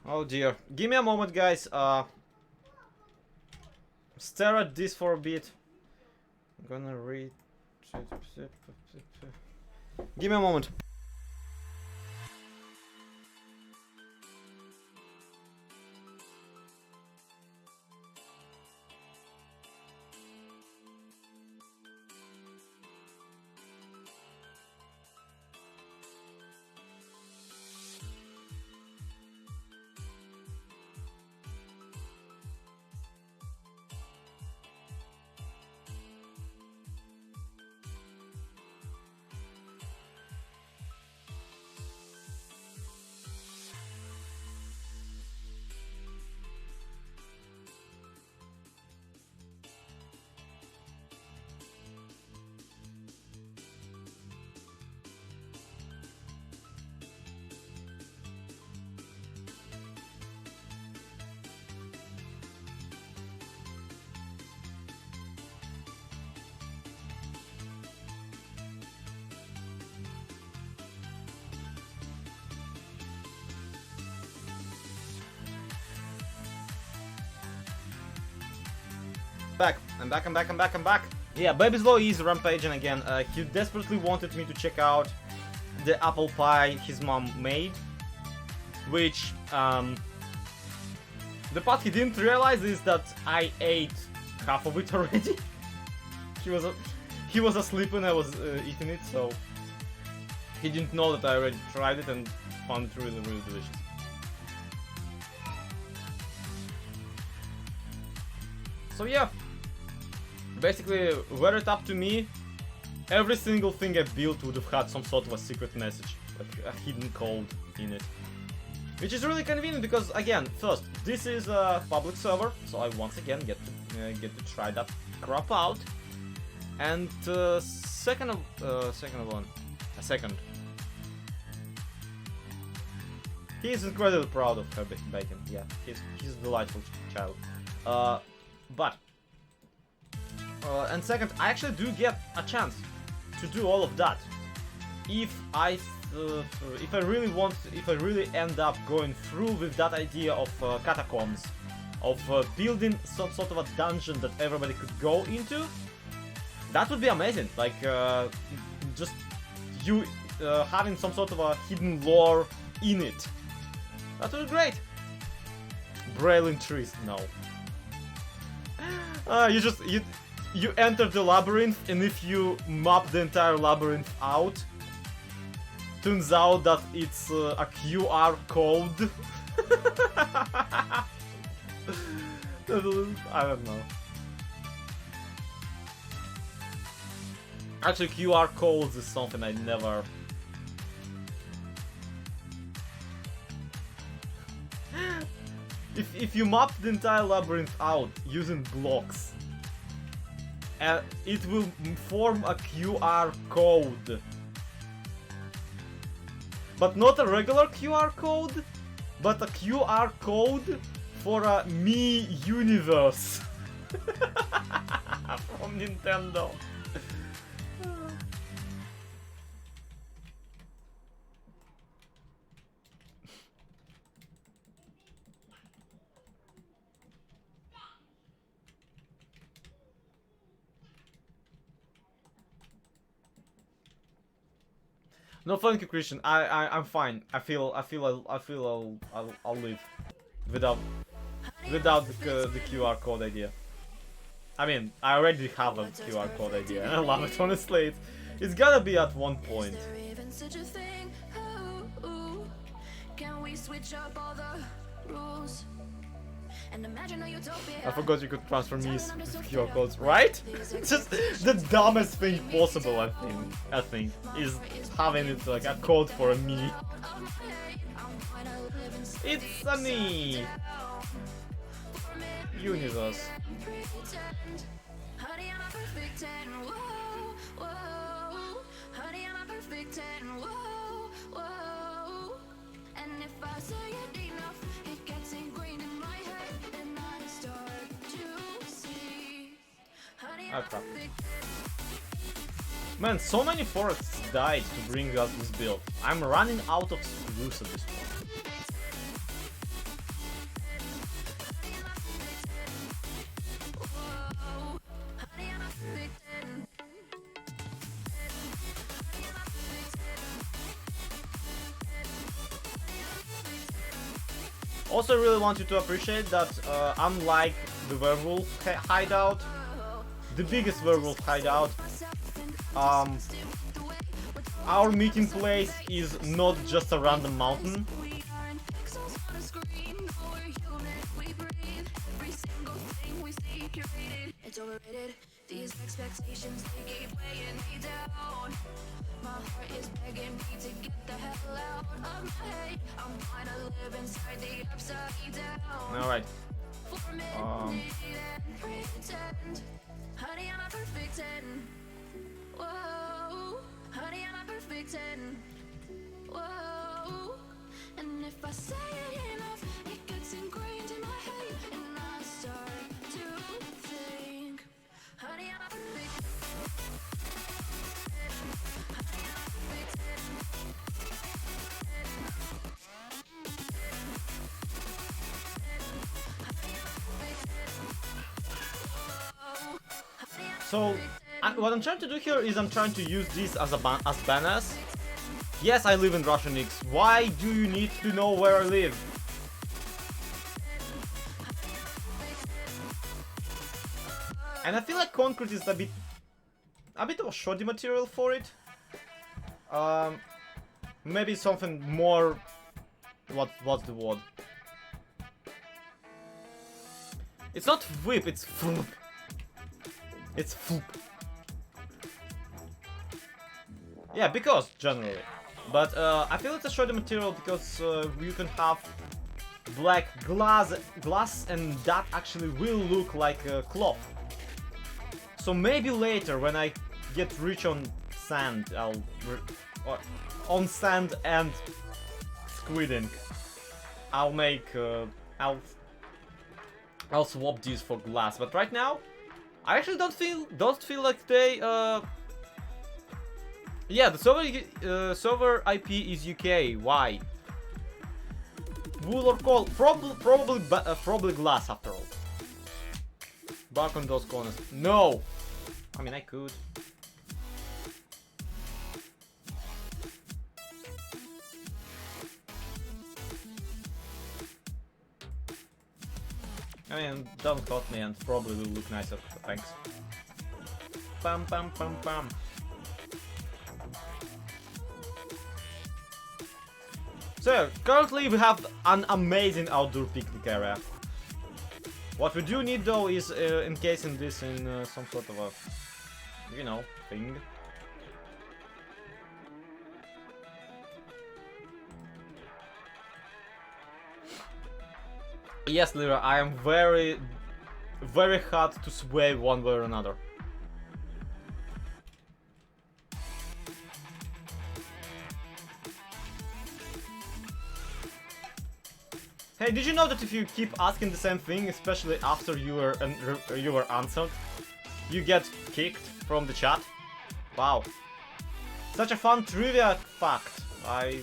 Oh dear. Give me a moment, guys. Stare at this for a bit. I'm gonna read. Give me a moment. I'm back. Yeah, Baby's Law is rampaging again. He desperately wanted me to check out the apple pie his mom made, which, the part he didn't realize is that I ate half of it already. He was asleep when I was eating it, so he didn't know that I already tried it and found it really, really delicious. So yeah, basically, were it up to me, every single thing I built would have had some sort of a secret message, like a hidden code in it. Which is really convenient because, again, first, this is a public server, so I once again get to try that crap out. And second, he is incredibly proud of her bacon. Yeah, he's a delightful child. And second, I actually do get a chance to do all of that if I really end up going through with that idea of catacombs, of building some sort of a dungeon that everybody could go into. That would be amazing. Like just you having some sort of a hidden lore in it. That would be great. Brailing trees, no. You enter the labyrinth, and if you map the entire labyrinth out, turns out that it's a QR code. I don't know. Actually, QR codes is something I never... if you map the entire labyrinth out using blocks, it will form a QR code. But not a regular QR code, but a QR code for a Me universe. From Nintendo. No, thank you, Christian. I'm fine. I'll live without the QR code idea. I mean, I already have a QR code idea, and I love it. Honestly, it's gotta be at one point. Can we switch up all the rules? I forgot you could transfer me QR codes, right? It's just the dumbest thing possible, I think, is having it like a code for a me. It's a me universe. Okay. Man, so many forests died to bring us this build. I'm running out of screws at this point. Also, I really want you to appreciate that unlike the werewolf hideout, the biggest werewolf hideout, our meeting place is not just a random mountain. These expectations, they keep weighing me down. My heart is begging me to get the hell out of my head. I'm trying to live inside the upside down. Alright. Honey, I'm a perfect 10. Whoa, honey, I'm a perfect 10. Whoa, and if I say it enough, it gets ingrained in my head, and I start to think. Honey, I'm a perfect 10. So, what I'm trying to do here is I'm trying to use this as banners. Yes, I live in Russian X. Why do you need to know where I live? And I feel like concrete is a bit of a shoddy material for it. Maybe something more. What's the word? It's not whip, it's floop. It's floop. Yeah, because generally. But I feel it's a shoddy material because you can have black glass and that actually will look like a cloth. So maybe later when I get rich on sand, on sand and squid ink, I'll make I'll swap these for glass. But right now, I actually don't feel like they yeah, the server IP is UK. Why? Wool or coal? Probably glass after all. Back on those corners. No. I mean, I could. I mean, don't cut me and probably will look nicer. Thanks. Pam pam pam pam. So, currently we have an amazing outdoor picnic area. What we do need though is encasing this in some sort of a, you know, thing. Yes, Lyra, I am very, very hard to sway one way or another. Hey, did you know that if you keep asking the same thing, especially after you were answered, you get kicked from the chat? Wow. Such a fun trivia fact. Yeah.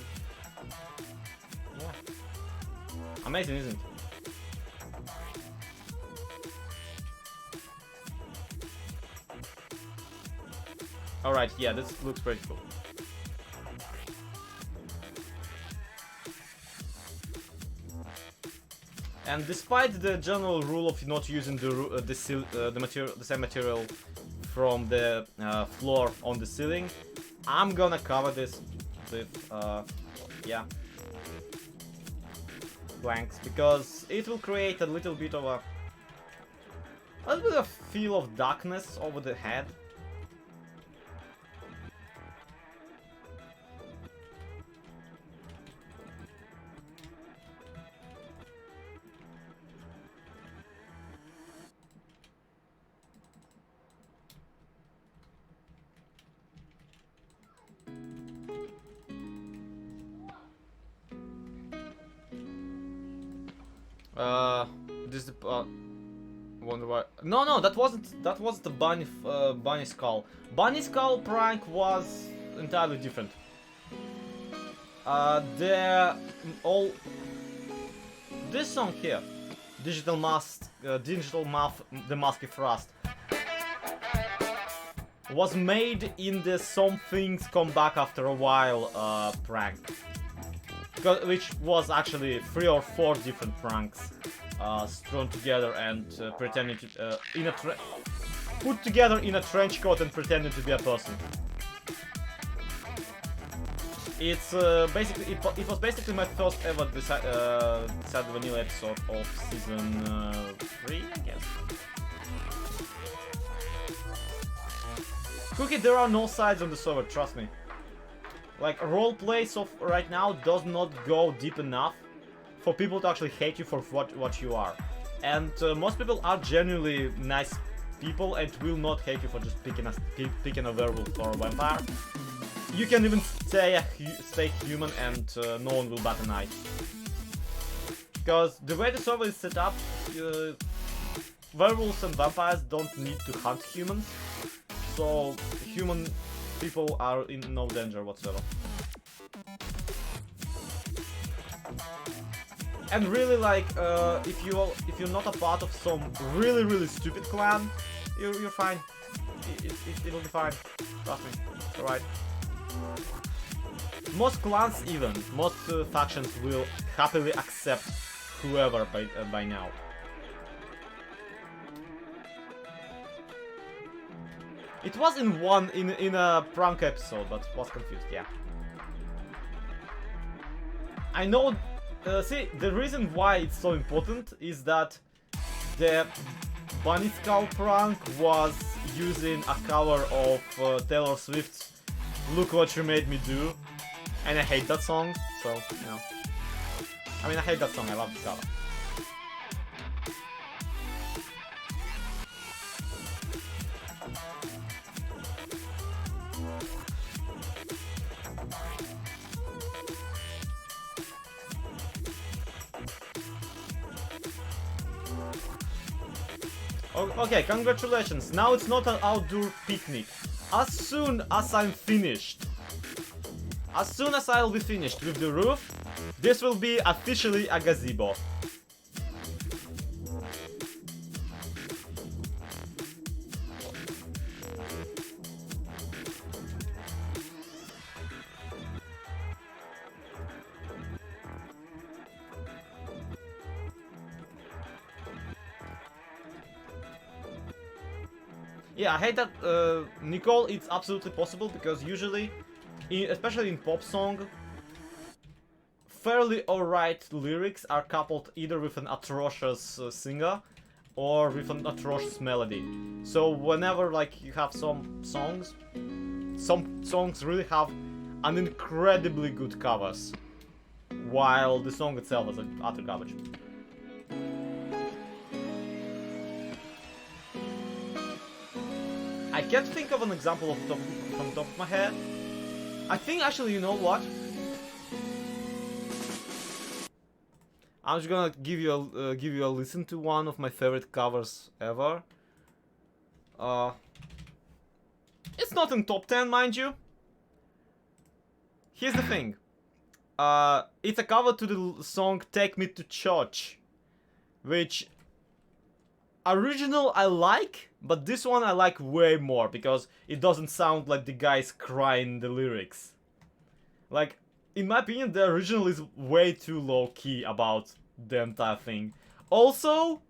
Amazing, isn't it? Alright, yeah, this looks pretty cool. And despite the general rule of not using the same material from the floor on the ceiling, I'm gonna cover this with yeah, planks, because it will create a little bit of a feel of darkness over the head. This wonder why. No, that wasn't the bunny skull. Bunny skull prank was entirely different. This song here, Digital Mask, the Mask Thrust, was made in the Some Things Come Back After a While prank, which was actually 3 or 4 different pranks thrown together and pretending to put together in a trench coat and pretending to be a person. It's basically it was basically my first ever Sad Vanilla episode of season 3, I guess. Cookie, there are no sides on the server, trust me. Like, roleplay right now does not go deep enough for people to actually hate you for what you are. And most people are genuinely nice people and will not hate you for just picking a werewolf or a vampire. You can even stay human and no one will bat an eye. Because the way the server is set up, werewolves and vampires don't need to hunt humans, so human people are in no danger whatsoever. And really, like, if you're not a part of some really stupid clan, you're fine. It'll be fine. Trust me, it's alright. Most clans, most factions will happily accept whoever by now. It was in a prank episode, but was confused. Yeah. I know. See, the reason why it's so important is that the Bunny Skull prank was using a cover of Taylor Swift's "Look What You Made Me Do," and I hate that song. So, you know, I mean, I hate that song. I love the cover. Okay, congratulations. Now it's not an outdoor picnic. As soon as I'm finished, as soon as I'll be finished with the roof, this will be officially a gazebo. Yeah, I hate that, Nicole, it's absolutely possible, because usually, especially in pop song, fairly alright lyrics are coupled either with an atrocious singer or with an atrocious melody. So whenever, like, you have some songs really have an incredibly good covers, while the song itself is utter garbage. I can't think of an example from the top of my head. I think actually, you know what? I'm just gonna give you a listen to one of my favorite covers ever. It's not in top 10, mind you. Here's the thing. It's a cover to the song "Take Me to Church," which original I like, but this one I like way more because it doesn't sound like the guy's crying the lyrics. Like, in my opinion, the original is way too low key about the entire thing. Also,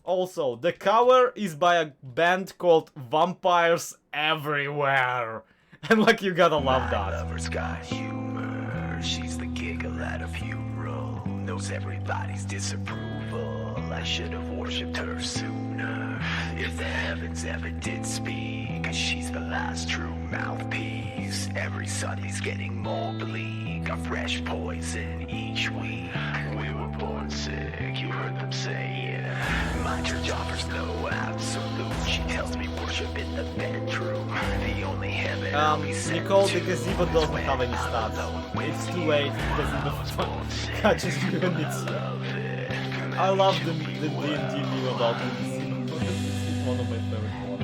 the cover is by a band called Vampires Everywhere, and like you gotta love that. My lover's got humor. She's the giggle at a funeral. Knows everybody's disapproval. I should have worshipped her sooner. If the heavens ever did speak, she's the last true mouthpiece. Every Sunday's getting more bleak. A fresh poison each week. We were born sick, you heard them say it. My church offers no absolute. She tells me worship in the bedroom. The only heaven I'll be sent Nicole, to the gazebo doesn't have any stats. It's too late. It doesn't catches you when it's... I love the D&D meme about the gazebo. It's one of my favorite ones.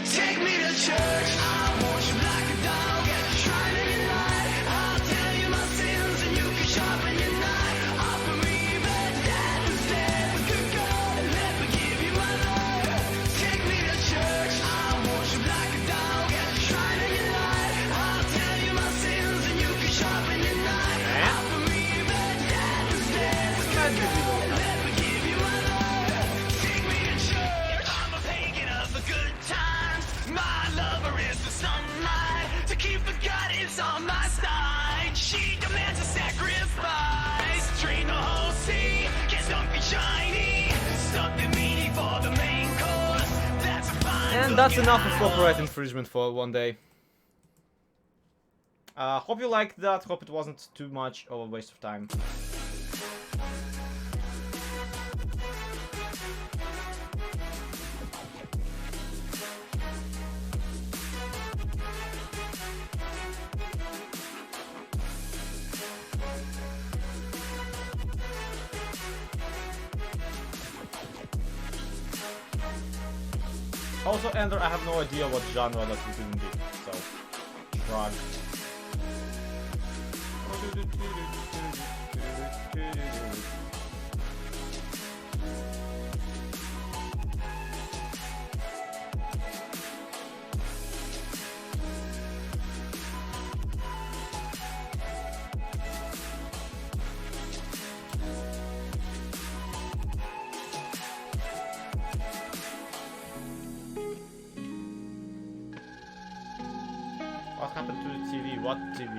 Take me to church, I worship like a dog at the shrine of your light. I'll tell you my sins and you can sharpen your knife. Offer me the death instead of good God and let me give you my life. Take me to church, I worship like a dog at the shrine of your light. I'll tell you my sins and you can sharpen your knife. Offer me the death instead of good God and let me give you my life. Take me to church, I'm a pagan of the good times. My lover is the sunlight. To keep the goddess on my side, she demands a sacrifice. Drain the whole sea, get something shiny, something meaty for the main course. That's a fine. And that's enough of copyright infringement for one day. Hope you liked that. Hope it wasn't too much of a waste of time. Also, Ender, I have no idea what genre that you didn't do, so shrug. What happened to the TV? What TV?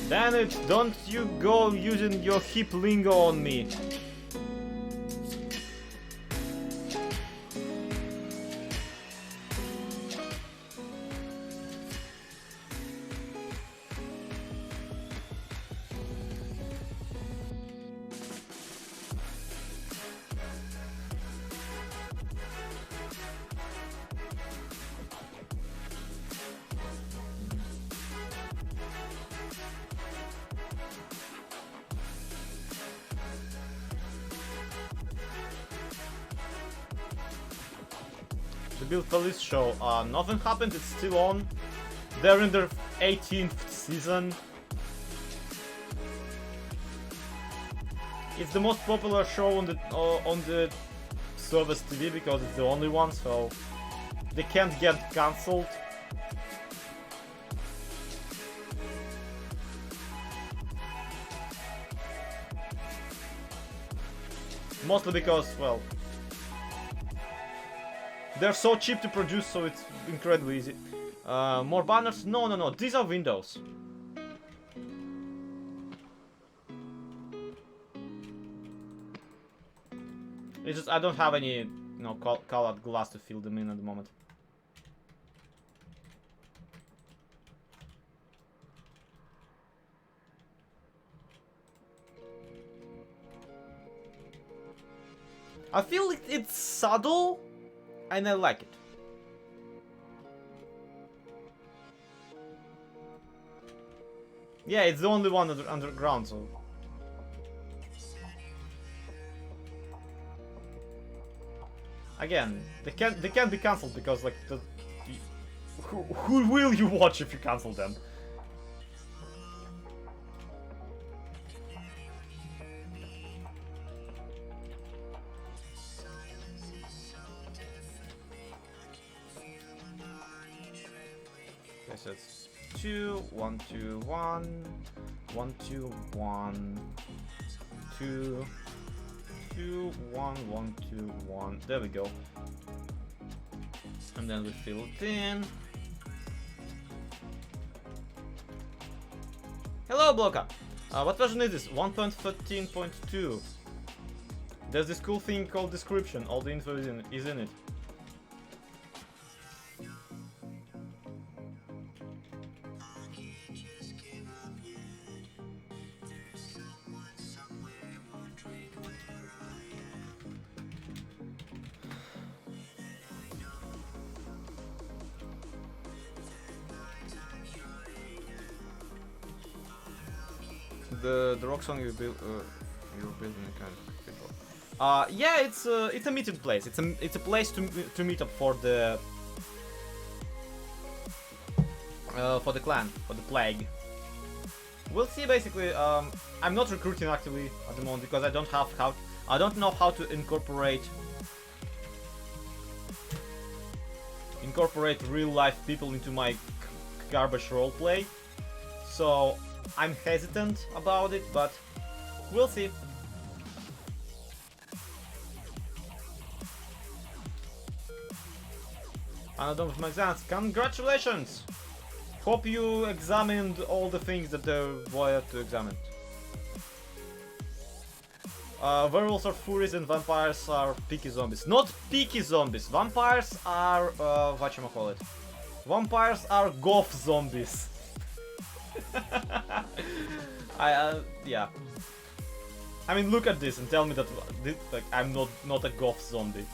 Damn it, don't you go using your hip lingo on me. The Bill Police show, nothing happened, it's still on. They're in their 18th season. It's the most popular show on the service TV because it's the only one, so they can't get cancelled. Mostly because, well, they're so cheap to produce, so it's incredibly easy. More banners? No, these are windows. It's just I don't have any, you know, colored glass to fill them in at the moment. I feel like it's subtle, and I like it. Yeah, it's the only one underground, so... Again, they can't be cancelled because, like, who will you watch if you cancel them? Okay, so it's 2, 1, 2, 1, 1, 2, 1, 2, 2, 1, 1, 2, 1. There we go. And then we fill it in. Hello, Bloka! What version is this? 1.13.2. There's this cool thing called description. All the info is in it. The rock song you build, you're building a kind of cathedral. Yeah, it's a meeting place. It's a place to meet up for the clan, for the plague. We'll see. Basically, I'm not recruiting actively at the moment because I don't know how to incorporate real life people into my garbage roleplay. So I'm hesitant about it, but we'll see. I'm done with my exams. Congratulations! Hope you examined all the things that there were to examine. Werewolves are furies and vampires are picky zombies. Not picky zombies. Vampires are whatchamacallit. Vampires are goth zombies. Yeah. I mean, look at this and tell me that like I'm not a goth zombie.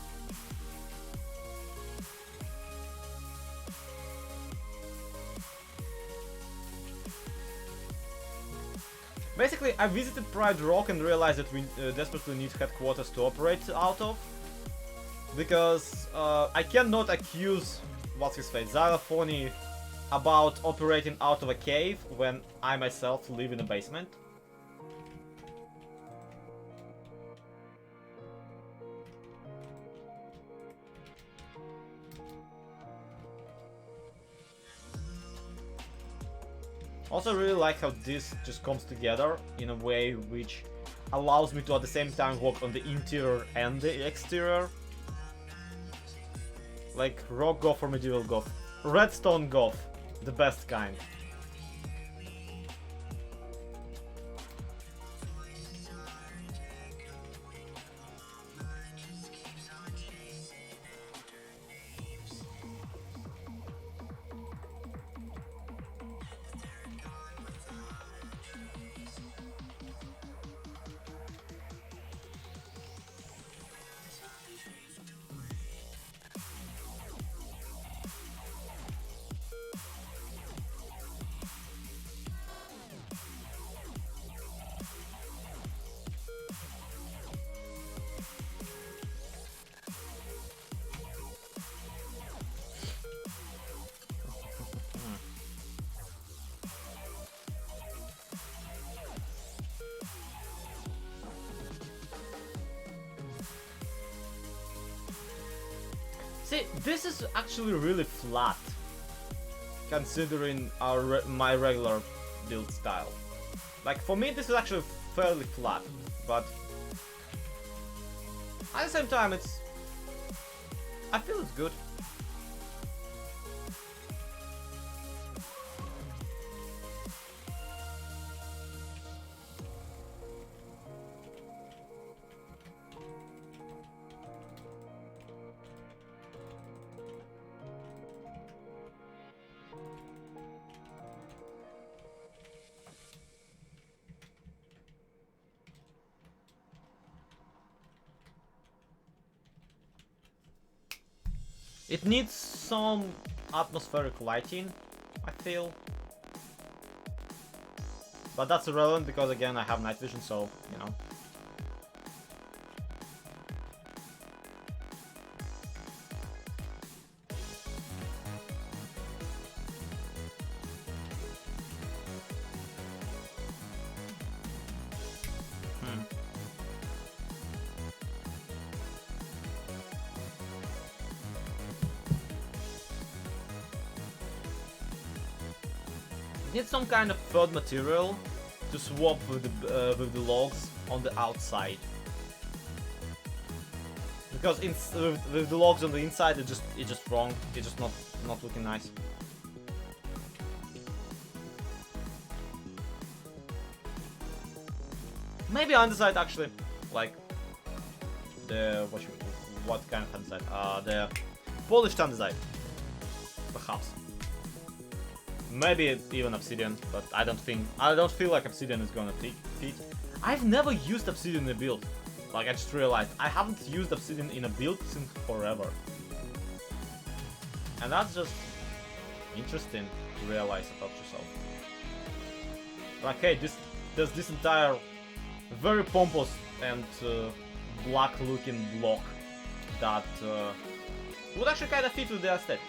Basically, I visited Pride Rock and realized that we desperately need headquarters to operate out of. Because I cannot accuse, what's his face, Xylophony about operating out of a cave when I myself live in a basement. Also really like how this just comes together in a way which allows me to at the same time work on the interior and the exterior. Like rock goth or medieval goth. Redstone goth. The best kind. See, this is actually really flat, considering my regular build style. Like, for me, this is actually fairly flat, but at the same time, I feel it's good. It needs some atmospheric lighting, I feel. But that's irrelevant because again I have night vision, so you know. Need some kind of third material to swap with the logs on the outside, because with the logs on the inside it's just wrong. It's just not looking nice. Maybe andesite actually, like the what kind of andesite? The polished andesite, perhaps. Maybe even obsidian, but I don't feel like obsidian is gonna fit. I've never used obsidian in a build. Like I just realized I haven't used obsidian in a build since forever. And that's just interesting to realize about yourself. Like hey, there's this entire very pompous and black looking block that would actually kinda fit with the aesthetic.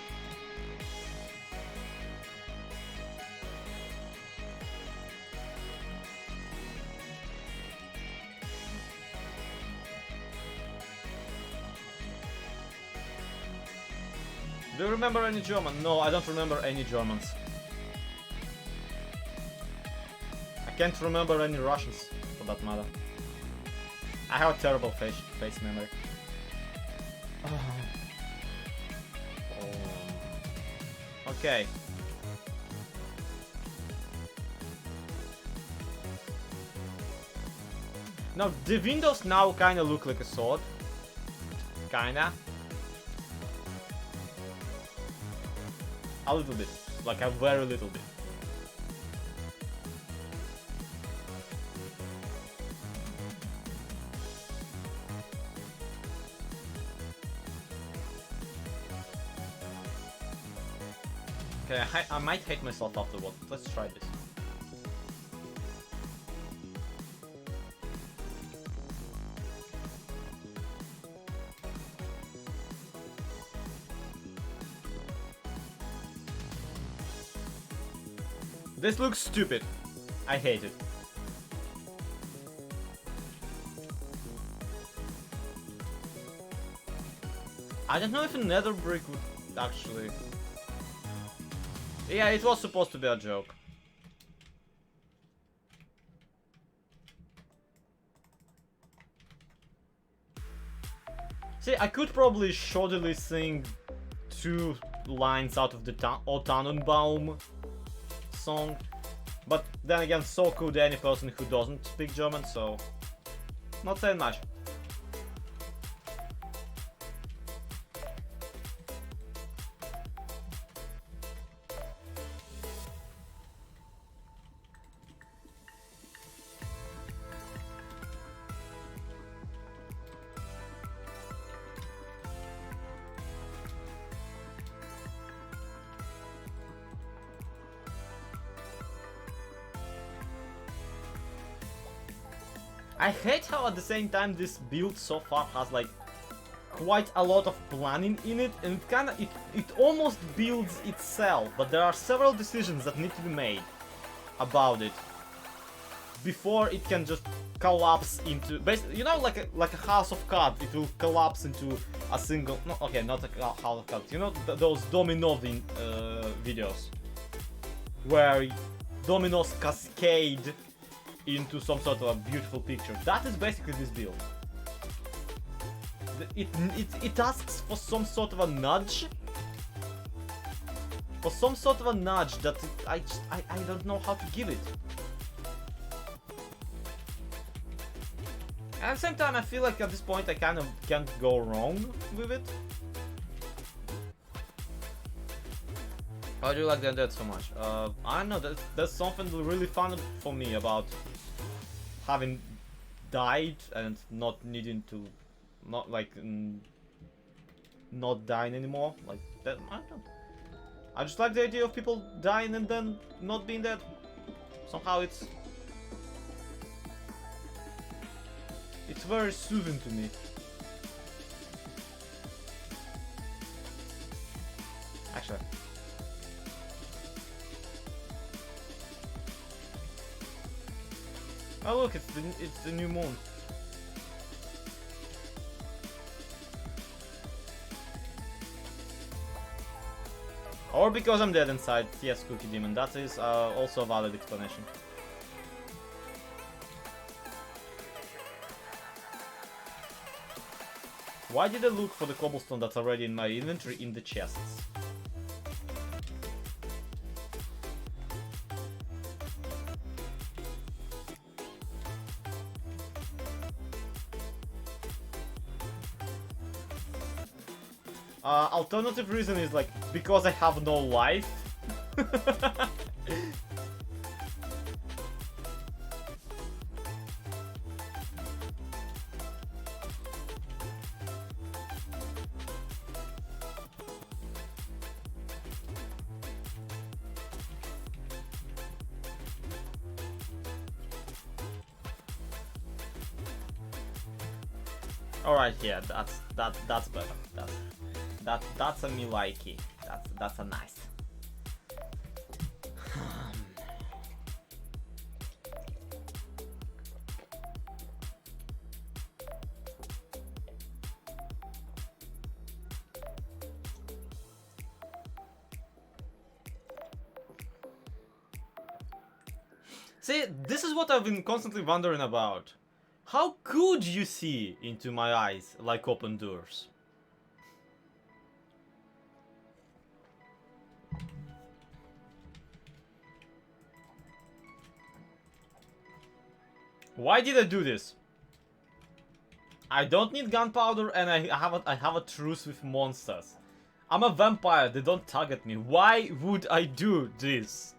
Do you remember any German? No, I don't remember any Germans. I can't remember any Russians, for that matter. I have a terrible face memory. Oh. Okay. Now, the windows now kinda look like a sword. Kinda. A little bit, like a very little bit. Okay, I might hate myself afterward. Let's try this. This looks stupid. I hate it. I don't know if a nether brick would actually... Yeah, it was supposed to be a joke. See, I could probably shoddily sing 2 lines out of the O Tannenbaum song, but then again, so could any person who doesn't speak German, so not saying much. I hate how at the same time this build so far has like quite a lot of planning in it, and it almost builds itself, but there are several decisions that need to be made about it before it can just collapse into basically, you know, like a house of cards. It will collapse into a single, no, okay, not a house of cards, you know, those domino videos where dominoes cascade into some sort of a beautiful picture. That is basically this build. It asks for some sort of a nudge. For some sort of a nudge that I don't know how to give it. And at the same time, I feel like at this point I kind of can't go wrong with it. Why do you like that so much? I don't know, there's something really fun for me about having died and not needing to, not like, not dying anymore. Like that, I don't. I just like the idea of people dying and then not being dead. Somehow it's very soothing to me. Actually. Oh look, it's the new moon. Or because I'm dead inside. Yes, Cookie Demon. That is also a valid explanation. Why did I look for the cobblestone that's already in my inventory in the chests? Alternative reason is like because I have no life. All right, yeah, that's better. That's a me likey. That's a nice. See, this is what I've been constantly wondering about. How could you see into my eyes like open doors? Why did I do this? I don't need gunpowder and I have a truce with monsters. I'm a vampire, they don't target me. Why would I do this?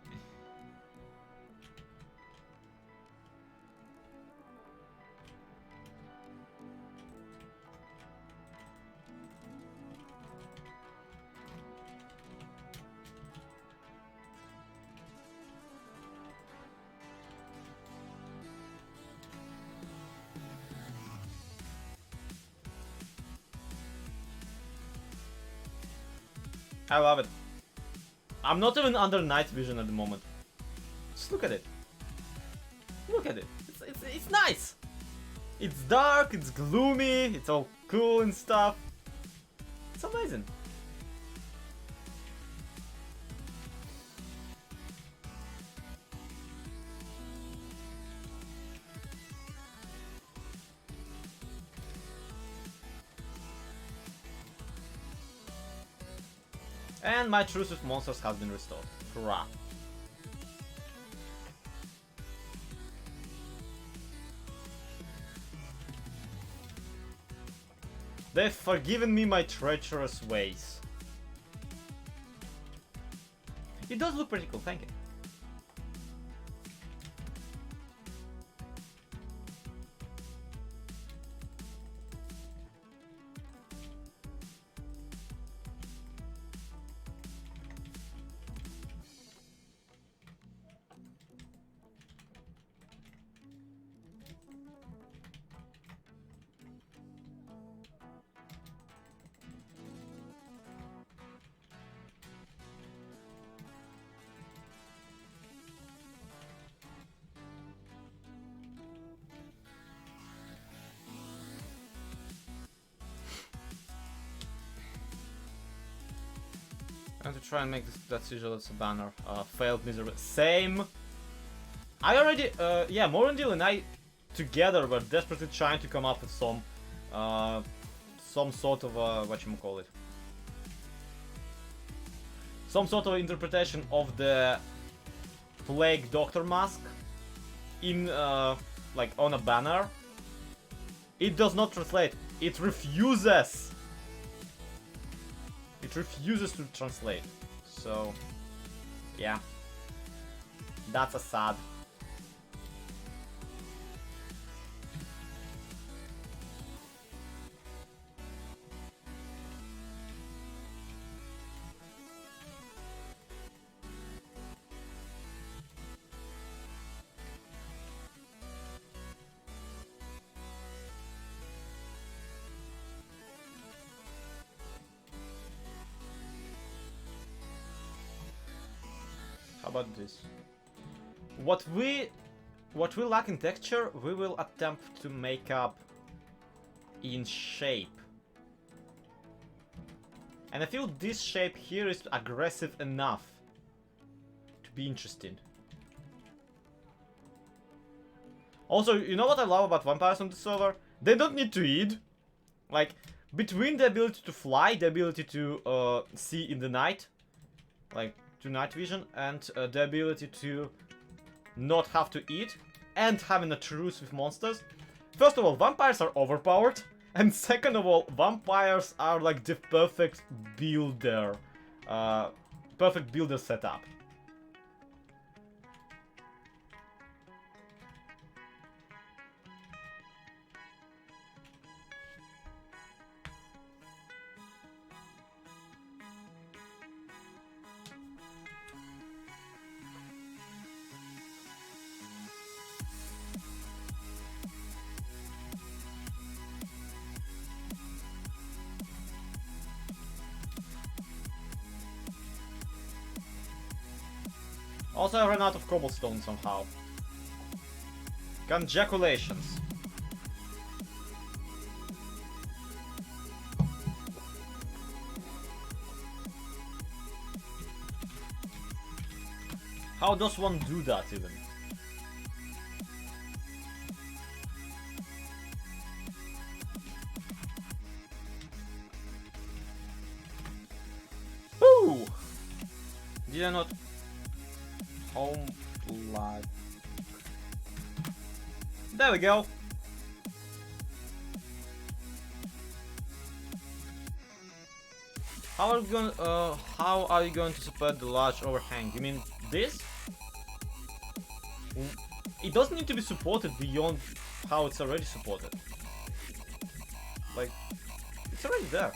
I love it. I'm not even under night vision at the moment. Just look at it. Look at it. It's nice. It's dark, it's gloomy, it's all cool and stuff. It's amazing. And my truce with monsters has been restored. Hurrah. They've forgiven me my treacherous ways. It does look pretty cool, thank you. I have to try and make that sigil as a banner. Failed miserable. Same. I already, yeah, Morandil and I together were desperately trying to come up with some sort of, whatchamacallit. Some sort of interpretation of the Plague Doctor mask in, like, on a banner. It does not translate. It refuses. It refuses to translate. So, yeah. That's a sad. How about this? What we lack in texture, we will attempt to make up in shape. And I feel this shape here is aggressive enough to be interesting. Also, you know what I love about vampires on the server? They don't need to eat. Like, between the ability to fly, the ability to see in the night, like to night vision, and the ability to not have to eat, and having a truce with monsters. First of all, vampires are overpowered, and second of all, vampires are like the perfect builder setup. Also, I ran out of cobblestone somehow. Congratulations. How does one do that even? Ooh! Did I not... Home live. There we go. How are you going to support the large overhang? You mean this? It doesn't need to be supported beyond how it's already supported. Like, it's already there.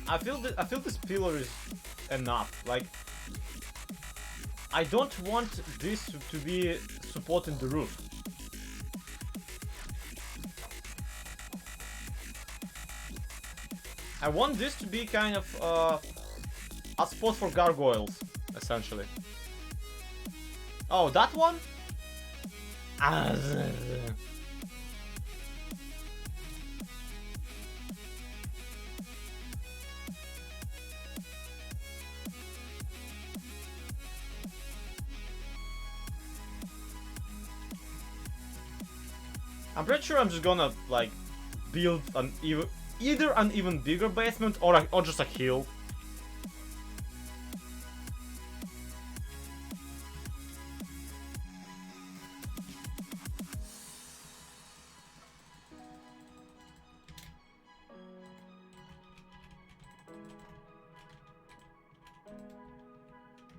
I feel this pillar is enough. Like, I don't want this to be supporting the roof. I want this to be kind of a spot for gargoyles, essentially. Oh, that one? I'm pretty sure I'm just gonna like build an either an even bigger basement or just a hill.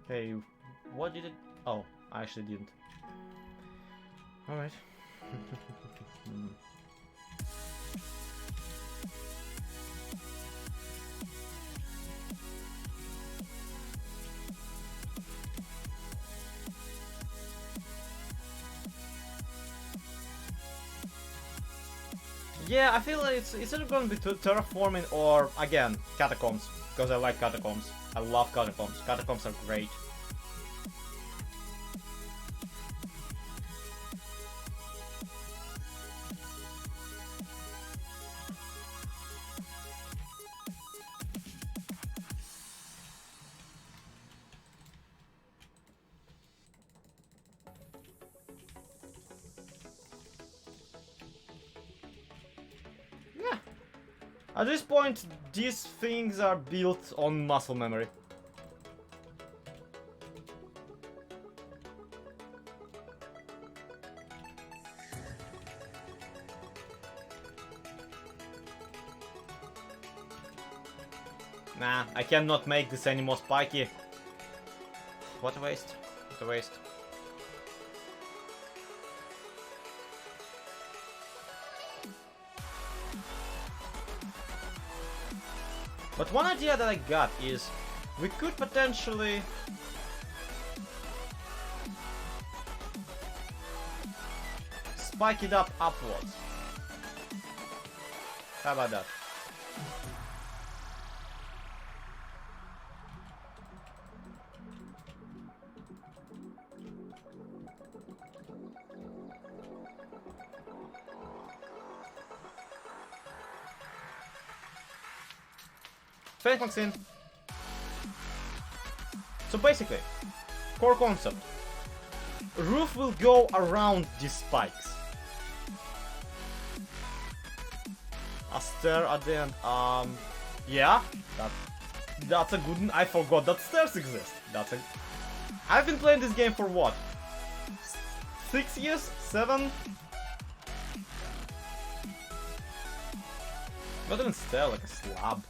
Okay, what did it? Oh, I actually didn't. All right. Yeah, I feel like it's either going to be terraforming or, again, catacombs. Because I like catacombs. I love catacombs. Catacombs are great. At this point, these things are built on muscle memory. Nah, I cannot make this any more spiky. What a waste. What a waste. But one idea that I got is we could potentially spike it up upwards. How about that? Fence in. So basically, core concept. Roof will go around these spikes. A stair at the end. Yeah, that's a good. I forgot that stairs exist. I've been playing this game for what? 6 years? 7? Not even stair, like a slab.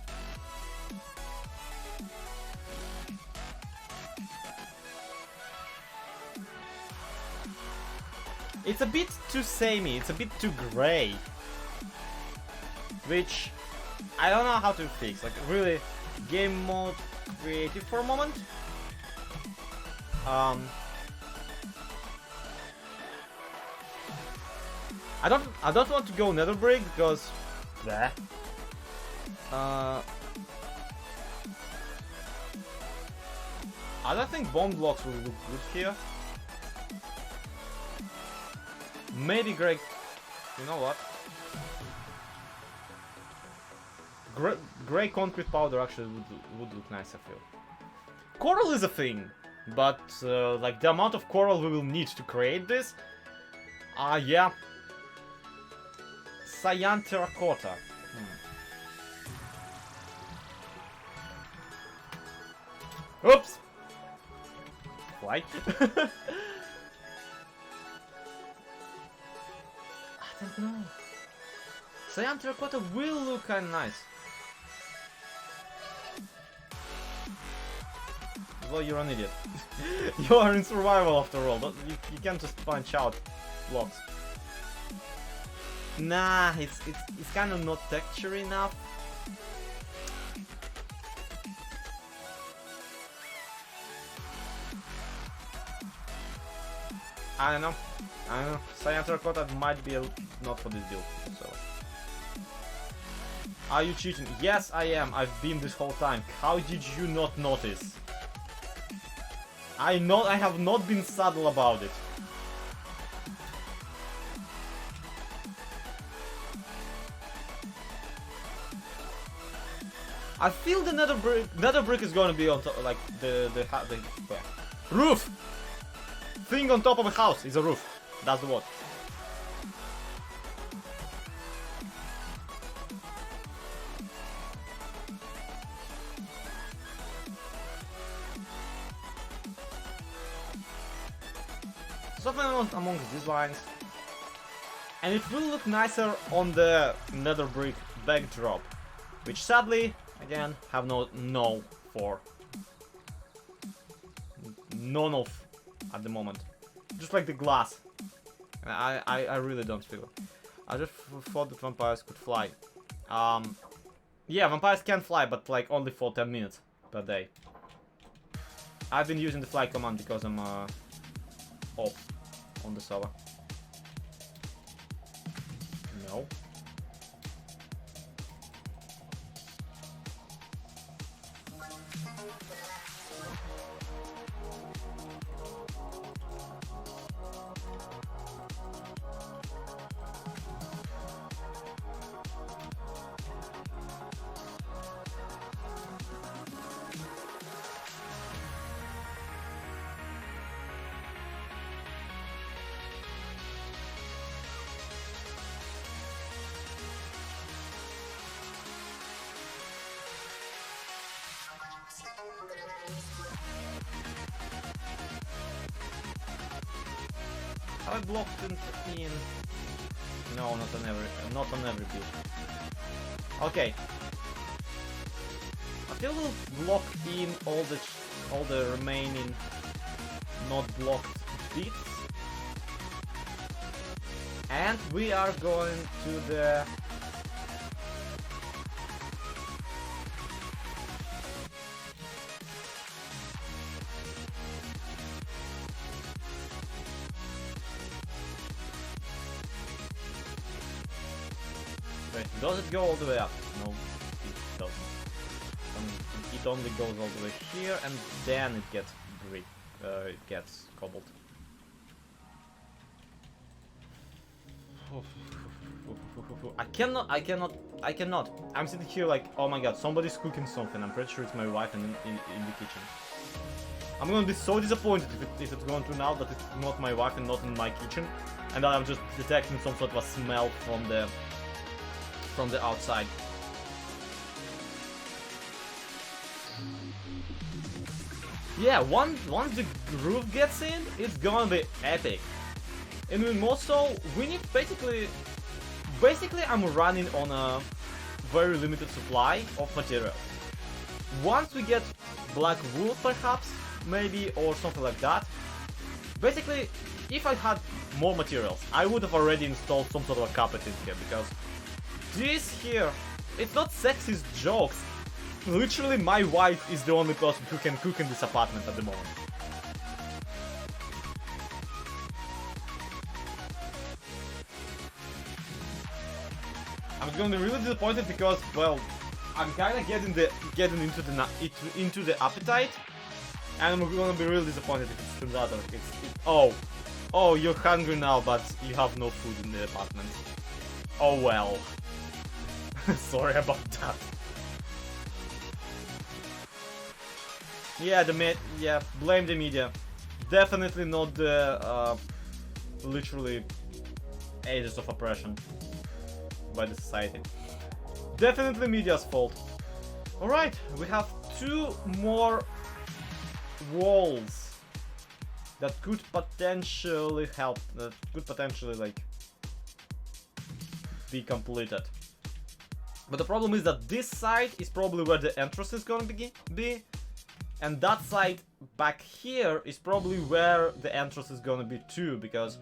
It's a bit too samey, it's a bit too grey. Which I don't know how to fix. Like really, game mode creative for a moment. I don't want to go nether brick because bleh. I don't think bomb blocks will look good here. Maybe grey. You know what? Grey concrete powder actually would look nice, I feel. Coral is a thing, but like the amount of coral we will need to create this, yeah. Cyan terracotta. Oops. Why? I don't know. Cyan terracotta will look kinda nice. Well, you're an idiot. You are in survival after all. You can't just punch out blocks. Nah, it's kind of not texture enough. I don't know. Cyan terracotta might be not for this build. So. Are you cheating? Yes, I am. I've been this whole time. How did you not notice? I have not been subtle about it. I feel the nether brick is gonna be on top, like the roof. Thing on top of a house is a roof. That's the word. Something amongst these lines, and it will look nicer on the nether brick backdrop, which sadly, again, have no for none of at the moment. Just like the glass, I really don't feel it. I just thought that vampires could fly. Yeah, vampires can fly, but like only for 10 minutes per day. I've been using the fly command because I'm off on the server. No. I blocked in. No, not on every build. Okay. I think we'll block in all the remaining not blocked bits. And we are going to the does it go all the way up? No, it doesn't. It only goes all the way here, and then it gets brick. It gets cobbled. I cannot. I'm sitting here like, oh my god, somebody's cooking something. I'm pretty sure it's my wife in the kitchen. I'm gonna be so disappointed if it's going to now that it's not my wife and not in my kitchen, and that I'm just detecting some sort of a smell from the outside. Yeah, once the groove gets in, it's gonna be epic. And more so, we need basically I'm running on a very limited supply of material. Once we get black wool, perhaps, maybe, or something like that. Basically, if I had more materials, I would have already installed some sort of a carpet in here, because this here, it's not sexist jokes. Literally, my wife is the only person who can cook in this apartment at the moment. I'm gonna be really disappointed because, well, I'm kinda getting into the appetite, and I'm gonna be really disappointed if it turns out that oh, you're hungry now, but you have no food in the apartment. Oh well. Sorry about that. Yeah, blame the media. Definitely not the literally ages of oppression by the society. Definitely media's fault. Alright, we have 2 more walls that could potentially help, that could potentially like be completed. But the problem is that this side is probably where the entrance is gonna be, and that side back here is probably where the entrance is gonna be too, because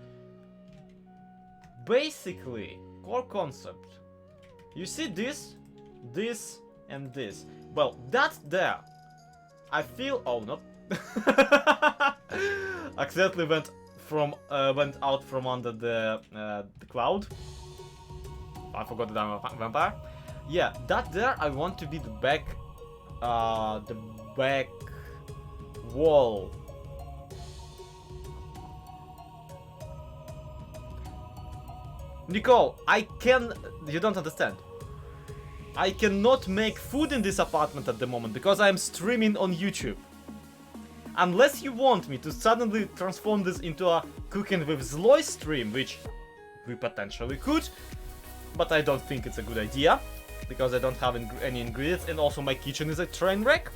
basically, core concept, you see this, and this. Well, that's there. I feel, oh no, accidentally went out from under the cloud. I forgot that I'm a vampire. Yeah, that there I want to be the back wall. Nicole, you don't understand. I cannot make food in this apartment at the moment because I am streaming on YouTube. Unless you want me to suddenly transform this into a cooking with Zloy stream, which we potentially could, but I don't think it's a good idea, because I don't have any ingredients, and also my kitchen is a train wreck.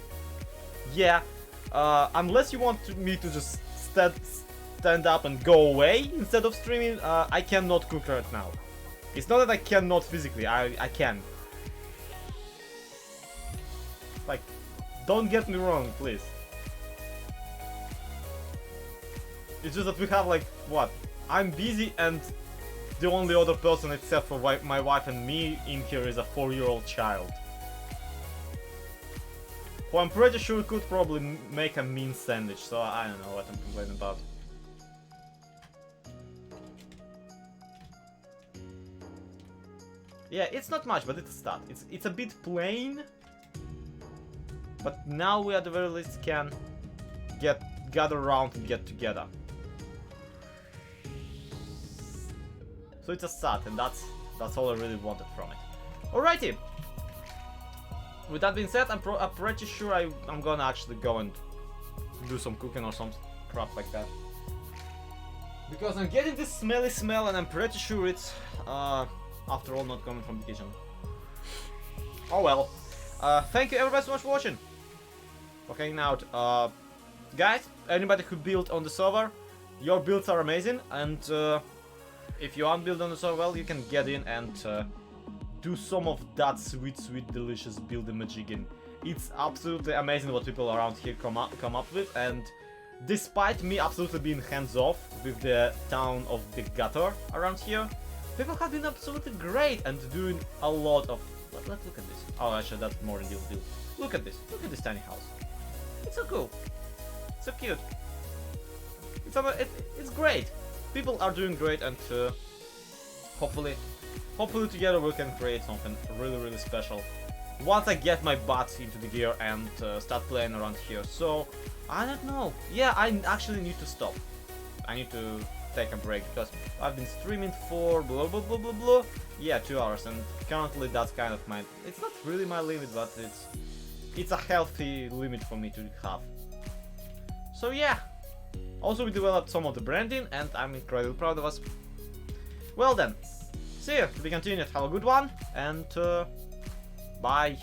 Yeah, unless you want me to just stand up and go away instead of streaming, I cannot cook right now. It's not that I cannot physically, I can. Like, don't get me wrong, please. It's just that we have like, what? I'm busy and the only other person except for my wife and me in here is a 4-year-old child. Who I'm pretty sure could probably make a mean sandwich, so I don't know what I'm complaining about. Yeah, it's not much, but it's a start. It's a bit plain, but now we at the very least can gather around and get together. So it's a start, and that's all I really wanted from it. Alrighty. With that being said, I'm pretty sure I'm gonna actually go and do some cooking or some crap like that. Because I'm getting this smelly smell, and I'm pretty sure it's, after all, not coming from the kitchen. Oh well. Thank you everybody so much for watching. For hanging out. Guys, anybody who built on the server, your builds are amazing, and if you aren't built on the server, well, you can get in and do some of that sweet, delicious building magic. It's absolutely amazing what people around here come up with, and despite me absolutely being hands-off with the town of the gutter around here, people have been absolutely great and doing a lot of... Let's look at this. Oh, actually, that's more in deal. Look at this tiny house. It's so cool. So cute. It's great. People are doing great, and hopefully together we can create something really special once I get my butt into the gear and start playing around here. So I don't know. Yeah, I actually need to stop. I need to take a break, because I've been streaming for blah blah blah blah blah. Yeah, 2 hours, and currently that's kind of my... It's not really my limit, but it's a healthy limit for me to have. So yeah. Also, we developed some of the branding, and I'm incredibly proud of us. Well then, see you. To be continued. Have a good one, and bye.